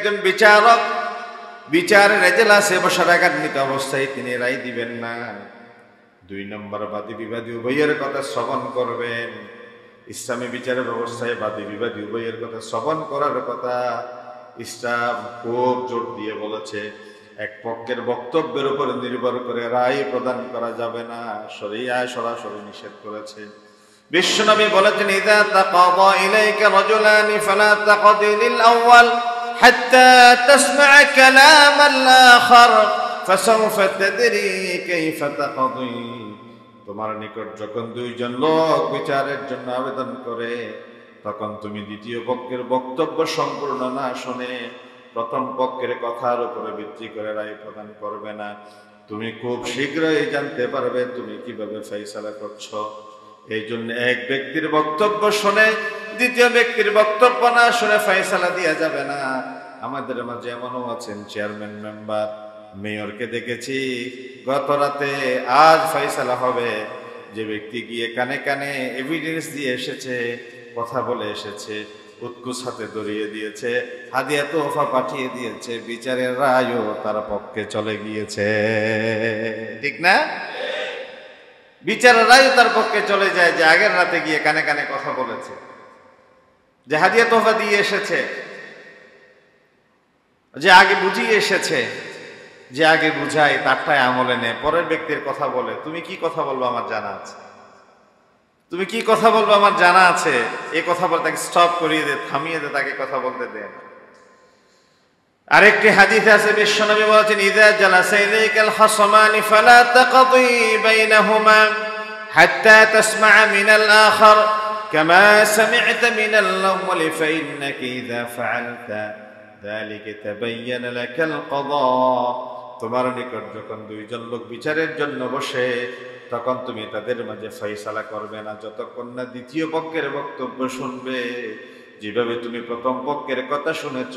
একজন বিচারক বিচারের এজলাসে বসে রাগান্বিত অবস্থায় তিনি রায় দিবেন না। 2 নম্বর, বাদী বিবাদী উভয়ের কথা শ্রবণ করবেন। ইসলামী বিচারের ব্যবস্থায় বাদী বিবাদী উভয়ের কথা শ্রবণ করার কথা ইসলাম খুব জোর দিয়ে বলেছে। এক পক্ষের বক্তব্যের উপর নির্ভর করে রায় প্রদান করা যাবে না, শরীয়ত সরাসরি নিষেধ করেছে। বিশ্বনবী বলেছেন, ইযা তাকাদা ইলাইকা রাজুলানি ফালা তাকদি লিল আউয়াল হাত্তা তাসমা'a কালাম আল আখার ফাসাউফা তাদরি কাইফা তাকদি। তোমার নিকট যখন 2 জন লোক বিচারের জন্য আবেদন করে, তখন তুমি দ্বিতীয় পক্ষের বক্তব্য সম্পূর্ণ না শুনে প্রথম পক্ষের কথার উপরে ভিত্তি করে রায় প্রদান করবে না। তুমি খুব শীঘ্রই জানতে পারবে তুমি কিভাবে ফয়সালা করছো। এই জন্য এক ব্যক্তির বক্তব্য শুনে দ্বিতীয় ব্যক্তির বক্তব্য না শুনে ফয়সালা দেওয়া যাবে না। আমাদের মাঝে এমনও আছেন চেয়ারম্যান মেম্বার, মেয়রকে দেখেছি গত রাতে আজ ফয়সালা হবে। যে ব্যক্তি গিয়ে কানে কানে এভিডেন্স দিয়ে এসেছে, কথা বলে এসেছে, উৎকুচ হাতে ধরিয়ে দিয়েছে, হাদিয়া তোহফা পাঠিয়ে দিয়েছে, বিচারের রায়ও তার পক্ষে চলে গিয়েছে। ঠিক না? বিচারের রায়ও তার পক্ষে চলে যায় যে আগের রাতে গিয়ে কানে কানে কথা বলেছে, যে হাদিয়া তোহফা দিয়ে এসেছে, যে আগে বুঝিয়ে এসেছে। যে আগে বুঝায় তারটাই আমলে নেয়, পরের ব্যক্তির কথা বলে। তুমি কি কথা বলবো আমার জানা আছে, তুমি কি কথা বলবো আমার জানা আছে, এই কথা বলে তাকে স্টপ করিয়ে দে, থামিয়ে দে, তাকে কথা বলতে দে। আরেকটি হাদিসে আছে, বিশ্বনবী বলেছেন, ইযা জালাসা ইলাইকাল খাসমানি ফালা তাকদি বাইনাহুমা হাত্তা তাসমা'a মিনাল আখার কামা সামি'তা মিনাল আউয়াল ফাইন্নাকা ইযা ফা'আলতা যালিকা তাবাyyana লাকাল কাদা। তোমার নিকট যখন 2 জন লোক বিচারের জন্য বসে, তখন তুমি তাদের মাঝে ফয়সালা করবে না যতক্ষণ না দ্বিতীয় পক্ষের বক্তব্য শুনবে। যেভাবে তুমি প্রথম পক্ষের কথা শুনেছ,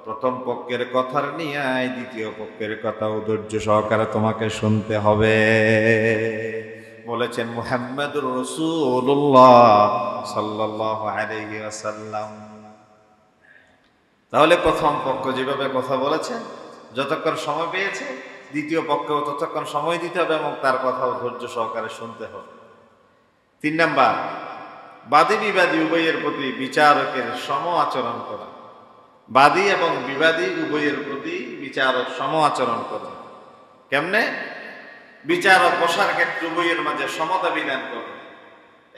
প্রথম পক্ষের কথার নিয়ায় দ্বিতীয় পক্ষের কথাও ধৈর্য সহকারে তোমাকে শুনতে হবে। বলেছেন মুহাম্মদুর রাসূলুল্লাহ সাল্লাল্লাহু আলাইহি ওয়াসাল্লাম। তাহলে প্রথম পক্ষ যেভাবে কথা বলেছে, যতক্ষণ সময় পেয়েছে, দ্বিতীয় পক্ষও ততক্ষণ সময় দিতে হবে এবং তার কথাও ধৈর্য সহকারে শুনতে হবে। 3 নাম্বার, বাদী বিবাদী উভয়ের প্রতি বিচারকের সম আচরণ করা। বাদী এবং বিবাদী উভয়ের প্রতি বিচারক সম আচরণ করে। কেমনে? বিচারক বসার ক্ষেত্রে উভয়ের মাঝে সমতা বিধান করবে।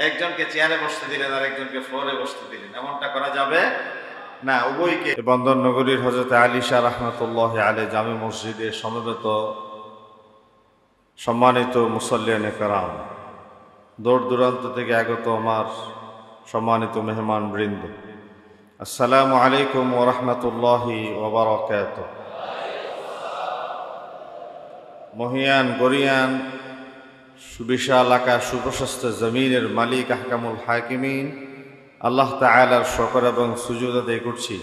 একজনকে চেয়ারে বসতে দিলেন আর একজনকে ফ্লোরে বসতে দিলেন, এমনটা করা যাবে না। উভয়কে বন্দর নগরীর হযরত আলী শাহ রাহমাতুল্লাহি আলাইহি জামে মসজিদে সমবেত সম্মানিত মুসল্লিয়ানে কেরাম, দূর দূরান্ত থেকে আগত আমার সম্মানিত মেহমান বৃন্দ, আসসালামু আলাইকুম ওয়া রাহমাতুল্লাহি ওয়া বারাকাতুহু। মহিয়ান গরিয়ান সুবিশাল আকাশ সুপ্রশস্ত জমিনের মালিক আহকামুল হাকিমিন আল্লাহ তাআলার শুকর এবং সুজুদ আদায় করছি,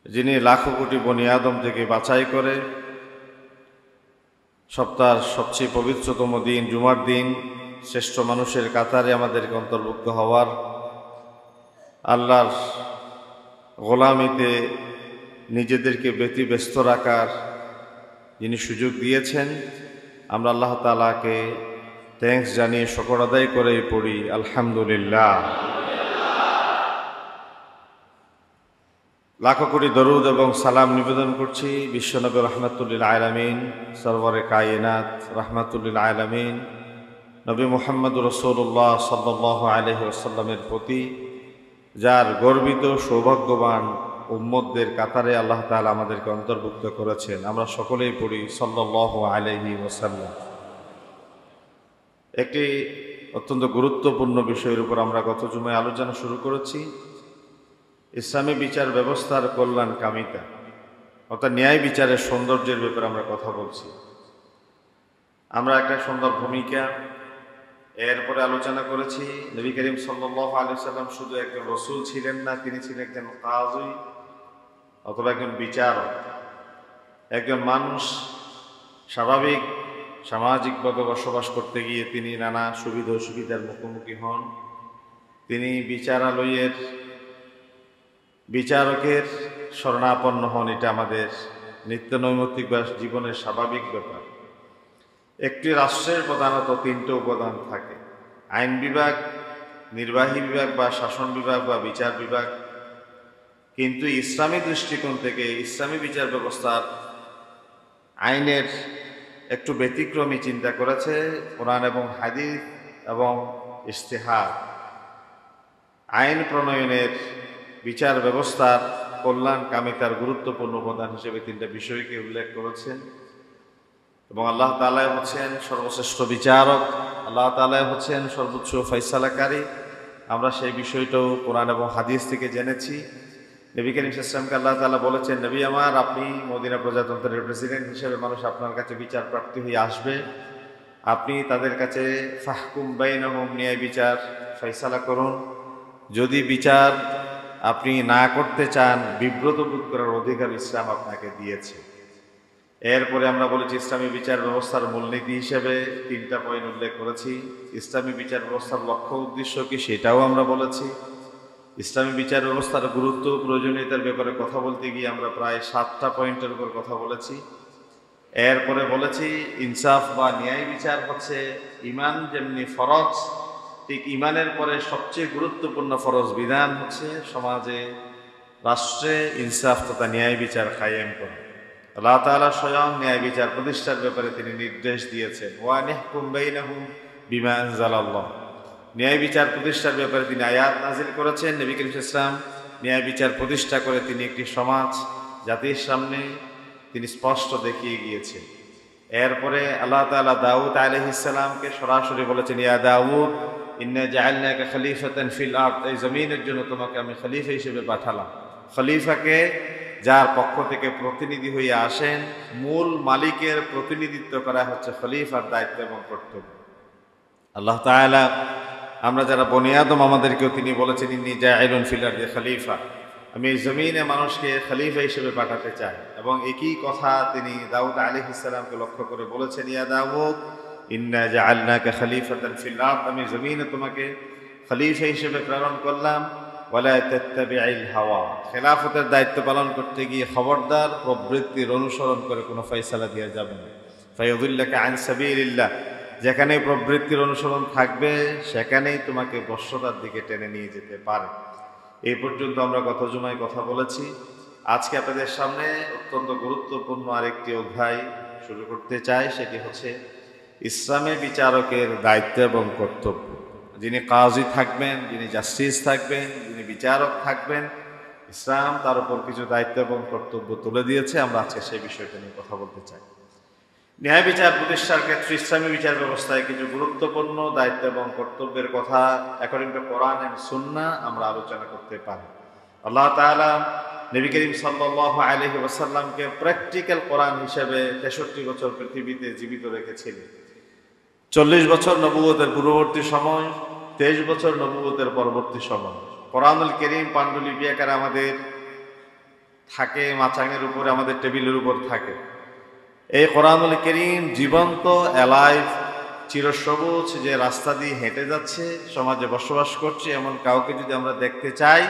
যিনি লাখো কোটি বনি আদম থেকে বাছাই করে সপ্তাহের সবচেয়ে পবিত্রতম দিন জুমার দিন শ্রেষ্ঠ মানুষের কাতারে আমাদেরকে অন্তর্ভুক্ত হওয়ার, আল্লাহর গোলামিতে নিজেদেরকে ব্যতিব্যস্ত রাখার যিনি সুযোগ দিয়েছেন, আমরা আল্লাহ তাআলাকে থ্যাঙ্কস জানিয়ে শুকর আদায় করে পড়ি আলহামদুলিল্লাহ। লাখো কোটি দরুদ এবং সালাম নিবেদন করছি বিশ্বনবী রাহমাতুল লিল আলামিন, সরওয়ারে কায়নাত রাহমাতুল লিল আলামিন নবী মুহাম্মদুর রাসূলুল্লাহ সাল্লাল্লাহু আলাইহি ওয়াসাল্লামের প্রতি, যার গর্বিত সৌভাগ্যবান উম্মতদের কাতারে আল্লাহ তাআলা আমাদেরকে অন্তর্ভুক্ত করেছেন। আমরা সকলেই পড়ি সাল্লাল্লাহু আলাইহি ওয়াসাল্লাম। একটি অত্যন্ত গুরুত্বপূর্ণ বিষয়ের উপর আমরা গত জুমায় আলোচনা শুরু করেছি, ইসলামী বিচার ব্যবস্থার কল্যাণ কামিতা, অর্থাৎ ন্যায় বিচারের সৌন্দর্যের ব্যাপারে আমরা কথা বলছি। আমরা একটা সুন্দর ভূমিকা এরপরে আলোচনা করেছি। নবী করিম সাল্লাল্লাহু আলাইহি ওয়াসাল্লাম শুধু একজন রাসূল ছিলেন না, তিনি ছিলেন একজন কাজী অথবা একজন বিচারক। একজন মানুষ স্বাভাবিক সামাজিকভাবে বসবাস করতে গিয়ে তিনি নানা সুবিধা অসুবিধার মুখোমুখি হন। তিনি বিচারালয়ের বিচারকের শরণাপন্ন হন, এটা আমাদের নিত্য নৈমিত্তিক বা জীবনের স্বাভাবিক ব্যাপার। একটি রাষ্ট্রের প্রধানত তিনটে উপাদান থাকে: আইন বিভাগ, নির্বাহী বিভাগ বা শাসন বিভাগ বা বিচার বিভাগ। কিন্তু ইসলামী দৃষ্টিকোণ থেকে ইসলামী বিচার ব্যবস্থার আইনের একটু ব্যতিক্রমী চিন্তা করেছে কোরআন এবং হাদিস এবং ইজতিহাদ। আইন প্রণয়নের বিচার ব্যবস্থার কল্যাণ কামিতার গুরুত্বপূর্ণ উপাদান হিসেবে তিনটা বিষয়কে উল্লেখ করেছেন। এবং আল্লাহ তাআলা হচ্ছেন সর্বশ্রেষ্ঠ বিচারক, আল্লাহ তাআলা হচ্ছেন সর্বোচ্চ ফয়সালাকারী। আমরা সেই বিষয়টাও কোরআন এবং হাদিস থেকে জেনেছি। নবী করিম সাল্লাল্লাহু আলাইহি ওয়াসাল্লামকে আল্লাহ তাআলা বলেছেন, নবী আমার, আপনি মদিনা প্রজাতন্ত্রের প্রেসিডেন্ট হিসেবে মানুষ আপনার কাছে বিচার প্রার্থী হয়ে আসবে, আপনি তাদের কাছে ফাহকুম বাইনাহুম, ন্যায় বিচার ফয়সালা করুন। যদি বিচার আপনি না করতে চান, বিব্রত বোধ করার অধিকার ইসলাম আপনাকে দিয়েছে। এরপরে আমরা বলেছি ইসলামী বিচার ব্যবস্থার মূলনীতি হিসেবে তিনটা পয়েন্ট উল্লেখ করেছি। ইসলামী বিচার ব্যবস্থার লক্ষ্য উদ্দেশ্য কি সেটাও আমরা বলেছি। ইসলামী বিচার ব্যবস্থার গুরুত্ব প্রয়োজনীয়তার ব্যাপারে কথা বলতে গিয়ে আমরা প্রায় 7টা পয়েন্টের উপর কথা বলেছি। এরপরে বলেছি ইনসাফ বা ন্যায় বিচার হচ্ছে ইমান যেমনি ফরজ, ঠিক ইমানের পরে সবচেয়ে গুরুত্বপূর্ণ ফরজ বিধান হচ্ছে সমাজে, রাষ্ট্রে ইনসাফ তথা ন্যায় বিচার কায়েম করা। আল্লাহ তাআলা স্বয়ং ন্যায় বিচার প্রতিষ্ঠার ব্যাপারে তিনি নির্দেশ দিয়েছেন, ওয়া নিহকুম বাইনাহুম বিমা আনজালাল্লাহ। ন্যায় বিচার প্রতিষ্ঠার ব্যাপারে তিনি আয়াত নাজিল করেছেন। নবী করিম সাল্লাল্লাহু আলাইহি ওয়াসাল্লাম ন্যায় বিচার প্রতিষ্ঠা করে তিনি একটি সমাজ জাতির সামনে তিনি স্পষ্ট দেখিয়ে গিয়েছেন। এরপরে আল্লাহ তাআলা দাউদ আলাইহিস সালামকে সরাসরি বলেছেন, ইয়া দাউদ ইন্না জাআলনাকা খলিফাতান ফিল আরদ, এই জমিনের জন্য তোমাকে আমি খলিফা হিসেবে পাঠালাম। খলিফাকে যার পক্ষ থেকে প্রতিনিধি হয়ে আসেন, মূল মালিকের প্রতিনিধিত্ব করা হচ্ছে খলিফার দায়িত্ব এবং কর্তব্য। আল্লাহ তাআলা আমরা যারা বনি আদম, আমাদেরকেও তিনি বলেছেন, ইন্নী জাইলুন ফিল আরদি খলিফা, আমি এই জমিনে মানুষকে খলিফা হিসেবে পাঠাতে চাই। এবং একই কথা তিনি দাউদ আলাইহিস সালামকে লক্ষ্য করে বলেছেন, ইয়া দাউদ ইন্না জাআলনাকা খলিফাতান ফিল আরদ, আমি জমিনে তোমাকে খলিফা হিসেবে প্রেরণ করলাম। ওয়ালা তাত্তাবি'ল হাওয়া, খেলাফতের দায়িত্ব পালন করতে গিয়ে খবরদার প্রবৃত্তির অনুসরণ করে কোনো ফয়সালা দেওয়া যাবে না। ফায়াযুল্লাকা আন সাবিলিল্লাহ, যেখানে প্রবৃত্তির অনুসরণ থাকবে সেখানেই তোমাকে ভ্রষ্টতার দিকে টেনে নিয়ে যেতে পারে। এই পর্যন্ত আমরা গত জুমায় কথা বলেছি। আজকে আপনাদের সামনে অত্যন্ত গুরুত্বপূর্ণ আরেকটি অধ্যায় শুরু করতে চাই, সেটি হচ্ছে ইসলামে বিচারকের দায়িত্ব এবং কর্তব্য। যিনি কাজী থাকবেন, যিনি জাস্টিস থাকবেন, যিনি বিচারক থাকবেন, ইসলাম তার উপর কিছু দায়িত্ব এবং কর্তব্য তুলে দিয়েছে। আমরা আজকে সেই বিষয়টা নিয়ে কথা বলতে চাই। ন্যায় বিচার প্রতিষ্ঠার ক্ষেত্রে ইসলামী বিচার ব্যবস্থায় কিছু গুরুত্বপূর্ণ দায়িত্ব এবং কর্তব্যের কথা অ্যাকর্ডিং টু কোরআন এন্ড সুন্নাহ আমরা আলোচনা করতে পারি। আল্লাহ তাআলা নবী করিম সাল্লাল্লাহু আলাইহি ওয়াসাল্লামকে প্র্যাকটিক্যাল কোরআন হিসেবে 63 বছর পৃথিবীতে জীবিত রেখেছিলেন। 40 বছর নবুয়তের পূর্ববর্তী সময়, 23 বছর নবুয়তের পরবর্তী সময়। কোরআনুল কারীম পাণ্ডুলিপি আকারে আমাদের থাকে, মাচাঙের উপরে আমাদের টেবিলের উপর থাকে। এই কোরআনুল কারীম জীবন্ত, অ্যালাইভ, চিরসবুজ যে রাস্তা দিয়ে হেঁটে যাচ্ছে, সমাজে বসবাস করছে, এমন কাউকে যদি আমরা দেখতে চাই,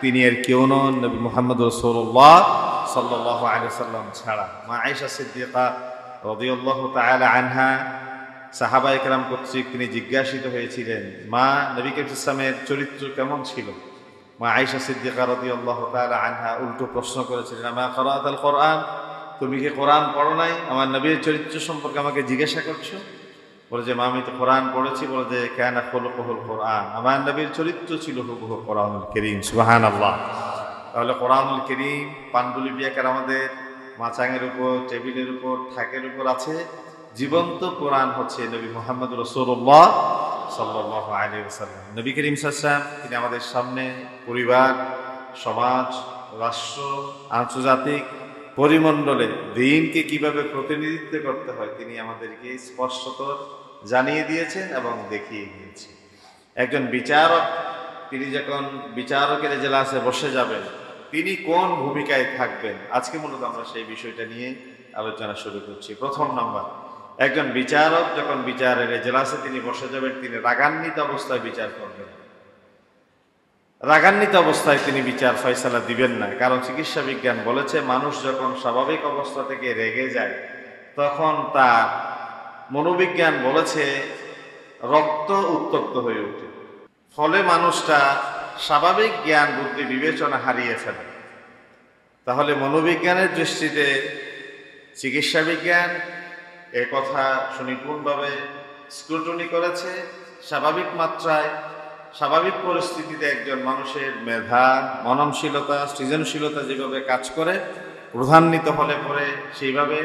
তিনি এর কেউ নন, নবী মুহাম্মদ রাসূলুল্লাহ সাল্লাল্লাহু আলাইহি ওয়াসাল্লাম ছাড়া। মা আয়েশা সিদ্দিকা রাদিয়াল্লাহু তাআলা আনহা সাহাবায়ে কেরাম কর্তৃক তিনি জিজ্ঞাসিত হয়েছিলেন, মা, নবী করিম ইসলামের চরিত্র কেমন ছিল? মা আয়েশা সিদ্দিকা রাদিয়াল্লাহু তাআলা আনহা উল্টো প্রশ্ন করেছিলেন, মা ক্বরাআতাল কোরআন, তুমি কি কোরআন পড়ো নাই? আমার নবীর চরিত্র সম্পর্কে আমাকে জিজ্ঞাসা করছো? বলে যে, মা, আমি তো কোরআন পড়েছি। বলে যে, কানা খুলুকুহুল কোরআন, আমার নবীর চরিত্র ছিল হুবহু কোরআনুল কারীম। সুবহানাল্লাহ। তাহলে কোরআনুল কারীম পাণ্ডুলিপি আকারে আমাদের মাচাঙের উপর, টেবিলের উপর, থাকের উপর আছে। জীবন্ত কোরআন হচ্ছে নবী মুহাম্মদ রাসূলুল্লাহ সাল্লাল্লাহু আলাইহি ওয়াসাল্লাম। নবী করিম সাল্লাল্লাহু আলাইহি ওয়াসাল্লাম তিনি আমাদের সামনে পরিবার, সমাজ, রাষ্ট্র, আন্তর্জাতিক পরিমণ্ডলে দ্বীনকে কিভাবে প্রতিনিধিত্ব করতে হয় তিনি আমাদেরকে স্পষ্টতর জানিয়ে দিয়েছেন এবং দেখিয়ে দিয়েছেন। একজন বিচারক, তিনি যখন বিচারকের এজলাসে বসে যাবেন, তিনি কোন ভূমিকায় থাকবেন, আজকে মূলত আমরা সেই বিষয়টা নিয়ে আলোচনা শুরু করছি। প্রথম নাম্বার, একজন বিচারক যখন বিচারের এজলাসে তিনি বসে যাবেন, তিনি রাগান্বিত অবস্থায় বিচার করবেন। রাগান্বিত অবস্থায় তিনি বিচার ফয়সালা দিবেন না, কারণ চিকিৎসা বিজ্ঞান বলেছে মানুষ যখন স্বাভাবিক অবস্থা থেকে রেগে যায় তখন তার মনোবিজ্ঞান বলেছে রক্ত উত্তপ্ত হয়ে ওঠে, ফলে মানুষটা স্বাভাবিক জ্ঞান বুদ্ধি বিবেচনা হারিয়ে ফেলে। তাহলে মনোবিজ্ঞানের দৃষ্টিতে চিকিৎসা বিজ্ঞান এ কথা সুনিপুণভাবে স্ক্রুটনি করেছে। স্বাভাবিক মাত্রায় স্বাভাবিক পরিস্থিতিতে একজন মানুষের মেধা, মননশীলতা, সৃজনশীলতা যেভাবে কাজ করে, প্রধান্বিত হলে পরে সেইভাবে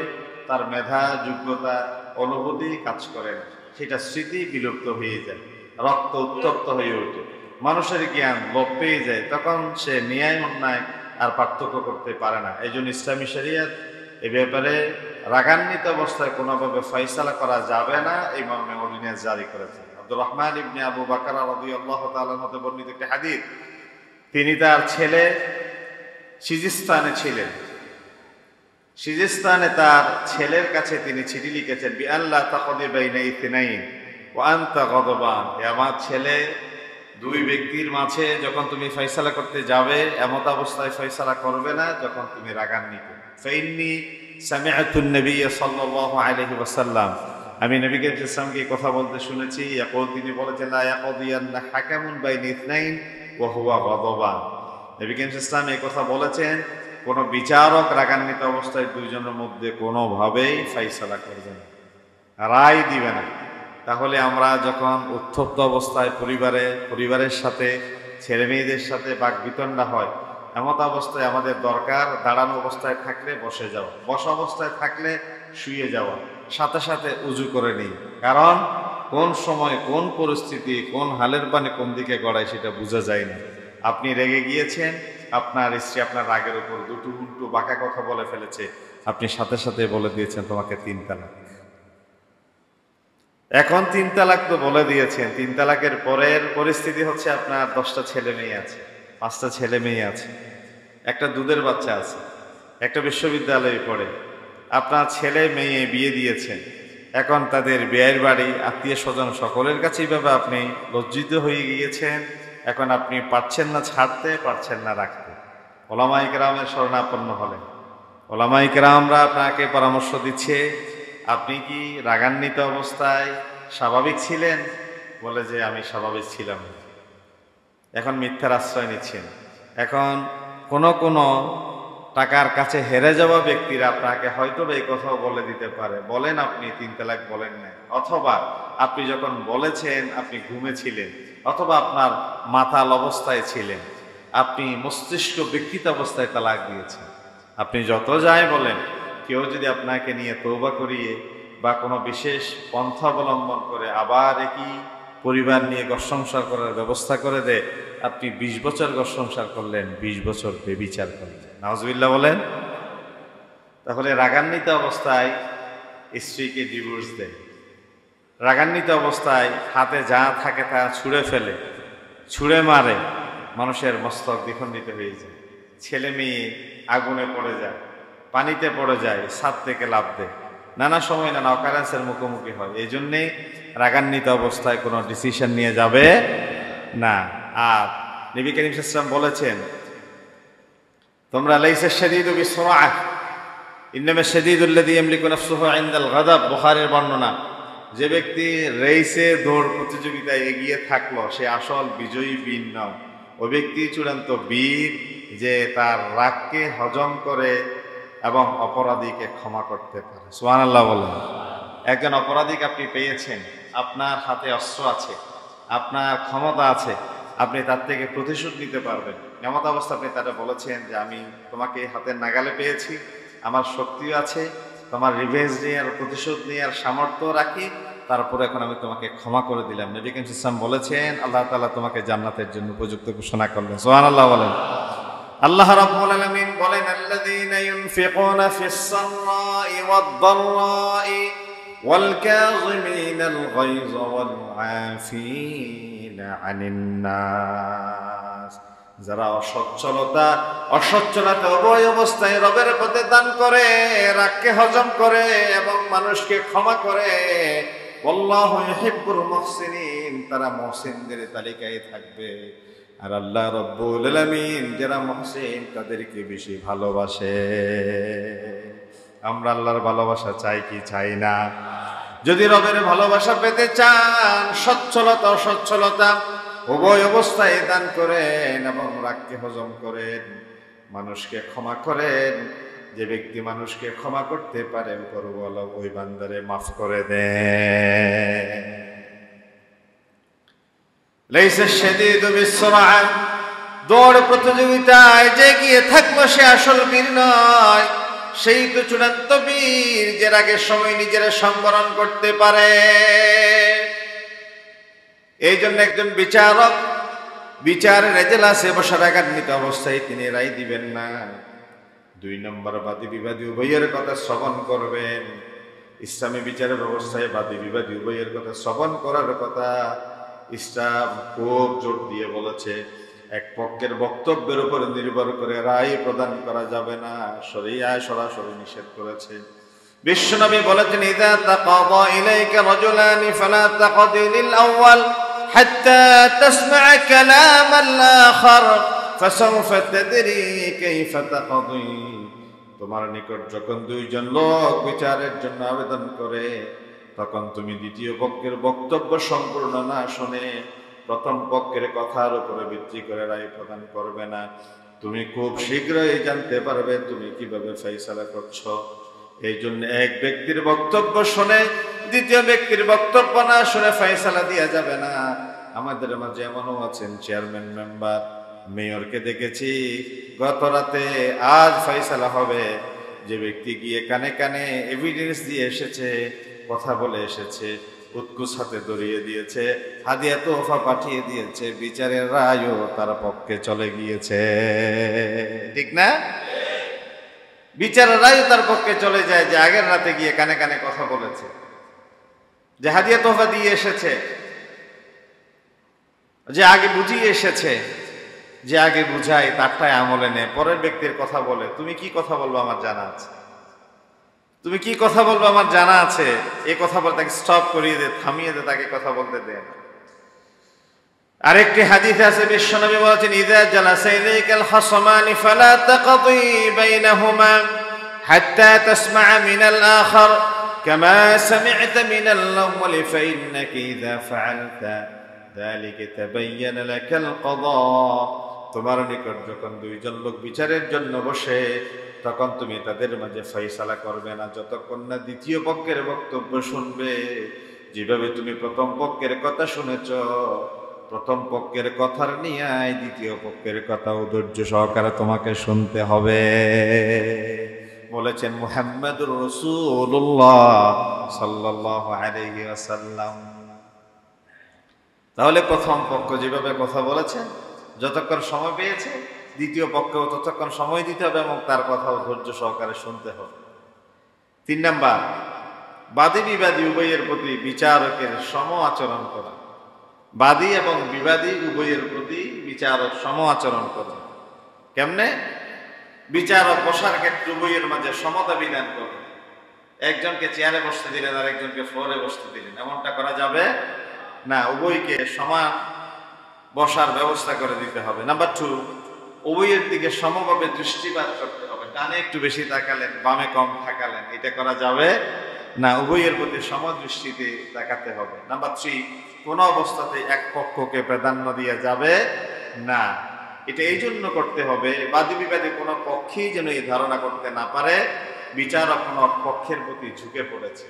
তার মেধা, যোগ্যতা, অনুভূতি কাজ করে না, সেটা স্মৃতি বিলুপ্ত হয়ে যায়, রক্ত উত্তপ্ত হয়ে ওঠে, মানুষের জ্ঞান লোপ পেয়ে যায়, তখন সে ন্যায় অন্যায় আর পার্থক্য করতে পারে না। এই জন্য ইসলামী শরিয়ত এ ব্যাপারে রাগান্বিত অবস্থায় কোনোভাবে ফয়সালা করা যাবে না, এই মর্মে অর্ডিন্যান্স জারি করেছে। আব্দুর রহমান ইবনে আবু বকর রাদিয়াল্লাহু তাআলা হতে বর্ণিত একটি হাদিস, তিনি তার ছেলে সিজিস্তানে ছিলেন, সিজিস্তানে তার ছেলের কাছে তিনি চিঠি লিখেছেন, বি আল্লাহ তাকদি বাইনা ইথনাইন ওয়া আনতা গাদবান, হে আমার ছেলে, দুই ব্যক্তির মাঝে যখন তুমি ফয়সালা করতে যাবে এমত অবস্থায় ফয়সালা করবে না যখন তুমি রাগান্বিত। ফাইন্নী সামিআতুন নবী সাল্লাল্লাহু আলাইহি ওয়াসাল্লাম, আমি নবী করিম সাল্লাল্লাহু আলাইহি ওয়াসাল্লামকে কথা বলতে শুনেছি, ইয়াকুল, তিনি বলেছেন, লা ইয়াকদিয়ান্না হাকামুন বাইনা ইথনাইন ওয়া হুয়া গাদবান। নবী করিম সাল্লাল্লাহু আলাইহি ওয়াসাল্লাম এই কথা বলেছেন, কোন বিচারক রাগান্বিত অবস্থায় দুইজনের মধ্যে কোনোভাবেই ফয়সালা করবে না, রায় দিবে না। তাহলে আমরা যখন উত্তপ্ত অবস্থায় পরিবারের সাথে, ছেলে মেয়েদের সাথে বাকবিতণ্ডা হয়, এমত অবস্থায় আমাদের দরকার দাঁড়ানো অবস্থায় থাকলে বসে যাওয়া, বসা অবস্থায় থাকলে শুয়ে যাওয়া, সাথে সাথে উজু করে নেই, কারণ কোন সময় কোন পরিস্থিতি কোন হালের পানি কোন দিকে গড়ায় সেটা বোঝা যায় না। আপনি রেগে গিয়েছেন, আপনার স্ত্রী আপনার রাগের উপর দুটো উল্টো বাঁকা কথা বলে ফেলেছে, আপনি সাথে সাথে বলে দিয়েছেন তোমাকে 3 তালাক। এখন 3 তালাক তো বলে দিয়েছেন, 3 তালাকের পরের পরিস্থিতি হচ্ছে আপনার 10টা ছেলে মেয়ে আছে, 5টা ছেলে মেয়ে আছে, একটা দুধের বাচ্চা আছে, একটা বিশ্ববিদ্যালয়ে পড়ে, আপনার ছেলে মেয়ে বিয়ে দিয়েছেন, এখন তাদের বিয়ের বাড়ি, আত্মীয় স্বজন সকলের কাছে এইভাবে আপনি লজ্জিত হয়ে গিয়েছেন। এখন আপনি পারছেন না ছাড়তে, পারছেন না রাখতে, ওলামায়ে কেরামের শরণাপন্ন হলেন, ওলামায়ে কেরামরা আপনাকে পরামর্শ দিচ্ছে, আপনি কি রাগান্বিত অবস্থায় স্বাভাবিক ছিলেন? বলে যে আমি স্বাভাবিক ছিলাম। এখন মিথ্যার আশ্রয় নিচ্ছেন। এখন কোনো টাকার কাছে হেরে যাওয়া ব্যক্তিরা আপনাকে হয়তো এই কথাও বলে দিতে পারে, বলেন আপনি 3 তালাক বলেন না, অথবা আপনি যখন বলেছেন আপনি ঘুমেছিলেন, অথবা আপনার মাতাল অবস্থায় ছিলেন, আপনি মস্তিষ্ক বিকৃত অবস্থায় তালাক দিয়েছেন। আপনি যত যাই বলেন, কেউ যদি আপনাকে নিয়ে তওবা করিয়ে বা কোনো বিশেষ পন্থা অবলম্বন করে আবার একই পরিবার নিয়ে ঘর সংসার করার ব্যবস্থা করে দেয়, আপনি 20 বছর ঘর সংসার করলেন, 20 বছর বেবিচার করলেন, নাউজুবিল্লাহ বলেন। তাহলে রাগান্বিত অবস্থায় স্ত্রীকে ডিভোর্স দেয়, রাগান্বিত অবস্থায় হাতে যা থাকে তা ছুঁড়ে ফেলে, ছুঁড়ে মারে, মানুষের মস্তক দ্বিখণ্ডিত হয়ে যায়, ছেলে মেয়ে আগুনে পড়ে যায়, পানিতে পড়ে যায়, ছাদ থেকে লাফ দেয়, নানা সময় নানা অকারেন্সের মুখোমুখি হয়। এই জন্যে রাগান্বিত অবস্থায় কোনো ডিসিশন নিয়ে যাবে না। আর নবী করিম সাল্লাল্লাহু আলাইহি ওয়াসাল্লাম বলেছেন, তোমরা লাইসা শাদীদু বিসরাআহ ইন্নামা শাদীদুল্লাযী ইয়ামলিকু নাফসাহু ইনদাল গাদাব, বুখারীর বর্ণনা, যে ব্যক্তি রেসে দৌড় প্রতিযোগিতায় এগিয়ে থাকলো সে আসল বিজয়ী বীর নয়, ওই ব্যক্তি চূড়ান্ত বীর যে তার রাগকে হজম করে এবং অপরাধীকে ক্ষমা করতে পারে। সুবহানাল্লাহ বলেন। একজন অপরাধীকে আপনি পেয়েছেন, আপনার হাতে অস্ত্র আছে, আপনার ক্ষমতা আছে, আপনি তার থেকে প্রতিশোধ নিতে পারবেন, এমত অবস্থা আপনি তারা বলেছেন যে আমি তোমাকে হাতের নাগালে পেয়েছি, আমার শক্তিও আছে, তোমার রিভেঞ্জ নেওয়ার প্রতিশোধ নেওয়ার সামর্থ্য রাখি, তারপরে এখন আমি তোমাকে ক্ষমা করে দিলাম। নবী করিম সাল্লাল্লাহু আলাইহি ওয়াসাল্লাম বলেছেন আল্লাহ তাআলা তোমাকে জান্নাতের জন্য উপযুক্ত ঘোষণা করলেন। সুবহানাল্লাহ বলেন। আল্লাহ রাব্বুল আলামিন বলেন, আল্লাযীনা ইউনফিকুনা ফিস সাররাই ওয়াদ দাররাই ওয়াল কাযিমিনাল গায়য ওয়াল আফিনা আনিন নাস, যারা অসচ্ছলতা উভয় অবস্থায় রবের পথে দান করে, রাগকে হজম করে এবং মানুষকে ক্ষমা করে, আল্লাহু ইউহিব্বুল মুহসিনিন, তারা মুহসিনদের তালিকায় থাকবে। আর আল্লাহ রব্বুল আলামিন যারা মুহসিন তাদেরকে বেশি ভালোবাসে। আমরা আল্লাহর ভালোবাসা চাই কি চাই না? যদি রবের ভালোবাসা পেতে চান, সচ্ছলতা অসচ্ছলতা উভয় অবস্থায় দান করেন এবং রাগকে হজম করেন, মানুষকে ক্ষমা করেন। যে ব্যক্তি মানুষকে ক্ষমা করতে পারে উপরওয়ালা ওই বান্দারে মাফ করে দেন। লাইসা শাদীদু বিসসুরআ, দৌড় প্রতিযোগিতায় যে গিয়ে থাকলো সে আসল বীর নয়, সেই তো চূড়ান্ত বীর যে রাগের সময় নিজেরা সংবরণ করতে পারে। এই জন্য একজন বিচারক বিচারের এজলাসে বসে রাগান্বিত অবস্থায় তিনি রায় দিবেন না। 2 নম্বর, বাদী বিবাদী উভয়ের কথা শ্রবণ করবেন। ইসলামী বিচারের ব্যবস্থায় বাদী বিবাদী উভয়ের কথা শ্রবণ করার কথা ইসলাম খুব জোর দিয়ে বলেছে। এক পক্ষের বক্তব্যের উপর নির্ভর করে রায় প্রদান করা যাবে না, শরীয়ত সরাসরি নিষেধ করেছে। বিশ্বনবী বলেছেন, ইযা তাকাদা ইলাইকা রাজুলানি ফালা তাকদি লিল আউয়াল হাত্তা তাসমা'a কালাম আল আখার ফাসাউফা তাদরি কাইফা তাকদি। তোমার নিকট যখন 2 জন লোক বিচারের জন্য আবেদন করে, তখন তুমি দ্বিতীয় পক্ষের বক্তব্য সম্পূর্ণ না শুনে প্রথম পক্ষের কথার উপরে ভিত্তি করে রায় প্রদান করবে না। তুমি খুব শীঘ্রই জানতে পারবে তুমি কিভাবে ফয়সালা করছো। এই জন্য এক ব্যক্তির বক্তব্য শুনে দ্বিতীয় ব্যক্তির বক্তব্য না শুনে ফয়সালা দেওয়া যাবে না। আমাদের মাঝে এমনও আছেন চেয়ারম্যান মেম্বার, মেয়রকে দেখেছি গত রাতে আজ ফয়সালা হবে। যে ব্যক্তি গিয়ে কানে কানে এভিডেন্স দিয়ে এসেছে, কথা বলে এসেছে, উৎকুচ হাতে ধরিয়ে দিয়েছে, হাদিয়া তোহফা পাঠিয়ে দিয়েছে, বিচারের রায়ও তার পক্ষে চলে গিয়েছে। ঠিক না? বিচারের রায়ও তার পক্ষে চলে যায় যে আগের রাতে গিয়ে কানে কানে কথা বলেছে, যে হাদিয়া তোহফা দিয়ে এসেছে, যে আগে বুঝিয়ে এসেছে। যে আগে বুঝায় তারটাই আমলে নেয়, পরের ব্যক্তির কথা বলে। তুমি কি কথা বলবো আমার জানা আছে, তুমি কি কথা বলবো আমার জানা আছে, এই কথা বলে তাকে স্টপ করিয়ে দে, থামিয়ে দে, তাকে কথা বলতে দেন। আরেকটি হাদিসে আছে, বিশ্বনবী বলেছেন, ইযা জালাসা ইলাইকাল খাসমানি ফালা তাকদি বাইনাহুমা হাত্তা তাসমা'a মিনাল আখার কামা সামি'তা মিনাল আউয়াল ফাইন্নাকা ইযা ফা'আলতা যালিকা তাবাyyana লাকাল কাদা। তোমার নিকট যখন 2 জন লোক বিচারের জন্য বসে, তখন তুমি তাদের মাঝে ফয়সালা করবে না যতক্ষণ না দ্বিতীয় পক্ষের বক্তব্য শুনবে। যেভাবে তুমি প্রথম পক্ষের কথা শুনেছ, প্রথম পক্ষের কথার নিয়ায় দ্বিতীয় পক্ষের কথাও ধৈর্য সহকারে তোমাকে শুনতে হবে। বলেছেন মুহাম্মদুর রাসূলুল্লাহ সাল্লাল্লাহু আলাইহি ওয়াসাল্লাম। তাহলে প্রথম পক্ষ যেভাবে কথা বলেছে, যতক্ষণ সময় পেয়েছে, দ্বিতীয় পক্ষেও ততক্ষণ সময় দিতে হবে এবং তার কথাও ধৈর্য সহকারে শুনতে হবে। 3 নাম্বার, বাদী বিবাদী উভয়ের প্রতি বিচারকের সম আচরণ করা। বাদী এবং বিবাদী উভয়ের প্রতি বিচারক সম আচরণ করা। কেমনে? বিচারক বসার ক্ষেত্রে উভয়ের মাঝে সমতা বিধান করবে। একজনকে চেয়ারে বসতে দিলেন আর একজনকে ফ্লোরে বসতে দিলেন, এমনটা করা যাবে না। উভয়কে সমান বসার ব্যবস্থা করে দিতে হবে। নাম্বার 2, উভয়ের দিকে সমভাবে দৃষ্টিপাত করতে হবে। ডানে একটু বেশি তাকালেন, বামে কম তাকালেন, এটা করা যাবে না। উভয়ের প্রতি সমদৃষ্টিতে তাকাতে হবে। নাম্বার 3, কোন অবস্থাতে এক পক্ষকে প্রাধান্য দেওয়া যাবে না। এটা এই জন্য করতে হবে, বাদী বিবাদী কোনো পক্ষেই যেন এই ধারণা করতে না পারে বিচারক কোনো পক্ষের প্রতি ঝুঁকে পড়েছে।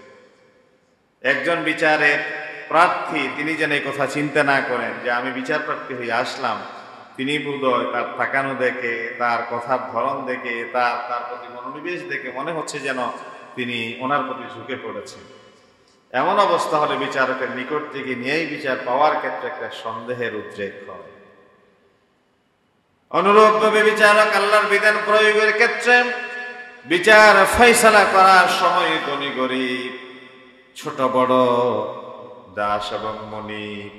একজন বিচারের প্রার্থী তিনি যেন এই কথা চিন্তা না করেন যে আমি বিচার প্রার্থী হয়ে আসলাম, তিনি বোধহয় তার তাকানো দেখে, তার কথার ধরন দেখে, তার প্রতি মনোনিবেশ দেখে মনে হচ্ছে যেন তিনি ওনার প্রতি ঝুঁকে পড়েছেন। এমন অবস্থা হলে বিচারকের নিকট থেকে নিয়েই বিচার পাওয়ার ক্ষেত্রে একটা সন্দেহের উদ্রেক হয়। অনুরূপভাবে বিচারক আল্লাহর বিধান প্রয়োগের ক্ষেত্রে বিচার ফয়সালা করার সময় ধনী গরিব, ছোট বড়, দাস এবং মনিব,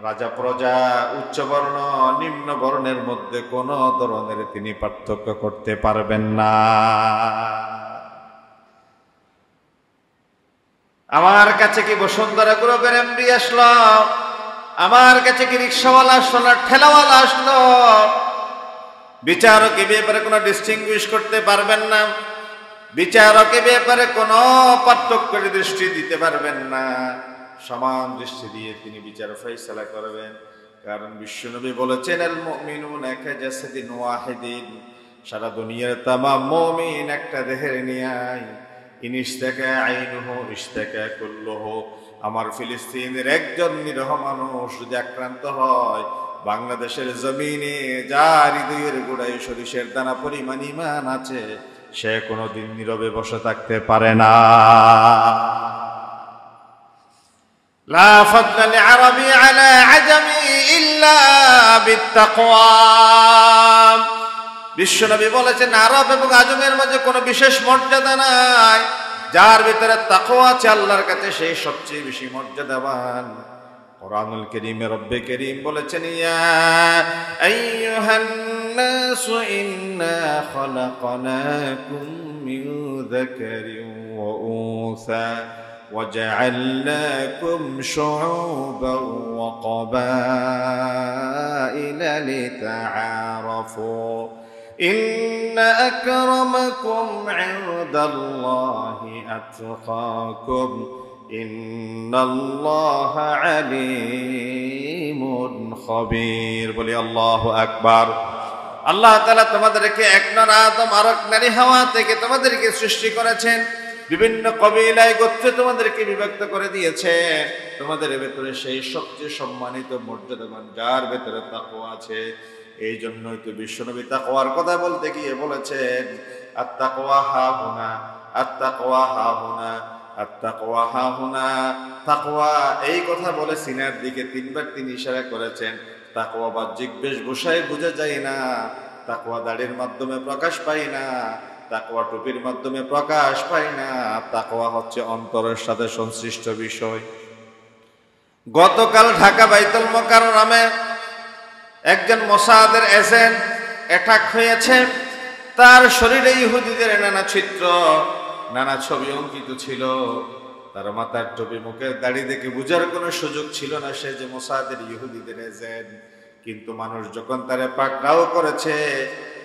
রাজা প্রজা, উচ্চ বর্ণ নিম্ন বর্ণের মধ্যে কোনো ধরনের তিনি পার্থক্য করতে পারবেন না। আমার কাছে কি বসুন্ধরা গ্রুপের এমডি আসলো, আমার কাছে কি রিক্সাওয়ালা আসলো না ঠেলাওয়ালা আসলো, বিচারক এ ব্যাপারে কোনো ডিস্টিংগুইশ করতে পারবেন না, বিচারক এ ব্যাপারে কোনো পার্থক্য দৃষ্টি দিতে পারবেন না, সমান দৃষ্টি দিয়ে তিনি বিচার ফয়সালা করবেন। কারণ বিশ্বনবী বলেছেন, আল মুমিনুনা কাজাসাদিন ওয়াহিদিন, সারা দুনিয়ার তামাম মুমিন একটা দেহের ন্যায়। ইন ইশতাকা আইনুহু ইশতাকা কুল্লুহু, আমার ফিলিস্তিনের একজন নিরহ মানুষ যদি আক্রান্ত হয়, বাংলাদেশের জমিনে যার হৃদয়ের গোড়ায় সরিষের দানা পরিমাণ ঈমান আছে, সে কোনোদিন নীরবে বসে থাকতে পারে না। লা ফাদলা লিআরাবি আলা আজামি ইল্লা বিত্তাকওয়া। বিশ্বনবী বলেছেন, আরব এবং আজমের মাঝে কোনো বিশেষ মর্যাদা নাই, যার ভিতরে তাকওয়া আছে আল্লাহর কাছে সেই সবচেয়ে বেশি মর্যাদাবান। কোরআনুল কারীমে রব্বে কারীম বলেছেন, ইয়া আইয়ুহান নাসু ইন্না খালাকনাকুম মিন যাকারিন ওয়া উনসা وجعلناكم شعوبا وقبائل لتعارفوا إن أكرمكم عند الله أتقاكم إن الله عليم خبير। বলি আল্লাহু আকবার। আল্লাহ তাআলা তোমাদেরকে এক নর আদম আর এক নারী হাওয়া থেকে তোমাদেরকে সৃষ্টি করেছেন, বিভিন্ন কবিলায় গোত্রে তোমাদেরকে বিভক্ত করে দিয়েছে। তোমাদের ভেতরে সেই সবচেয়ে সম্মানিত মর্যাদাবান যার ভেতরে তাকওয়া আছে। এই জন্যই তো বিশ্বনবী তাকওয়ার কথা বলতে গিয়ে বলেছেন, আত-তাকওয়া হাহুনা, আত-তাকওয়া হাহুনা, আত-তাকওয়া হাহুনা। তাকওয়া এই কথা বলে সিনার দিকে তিনবার তিনি ইশারা করেছেন। তাকওয়া বাহ্যিক বেশভূষায় বোঝা যায় না, তাকওয়া দাড়ির মাধ্যমে প্রকাশ পায় না, তাকওয়া টুপির মাধ্যমে প্রকাশ পায় না, তাকওয়া হচ্ছে অন্তরের সাথে সংশ্লিষ্ট বিষয়। গতকাল ঢাকা বাইতুল মুকাররমে একজন মোসাদের এজেন্ট অ্যাটাক হয়েছে। তার শরীরে ইহুদিদের নানা চিত্র, নানা ছবি অঙ্কিত ছিল। তার মাথার টুপি, মুখের দাড়ি দেখে বুঝার কোনো সুযোগ ছিল না সে যে মোসাদের ইহুদিদের এজেন্ট। কিন্তু মানুষ যখন তারে পাকড়াও করেছে,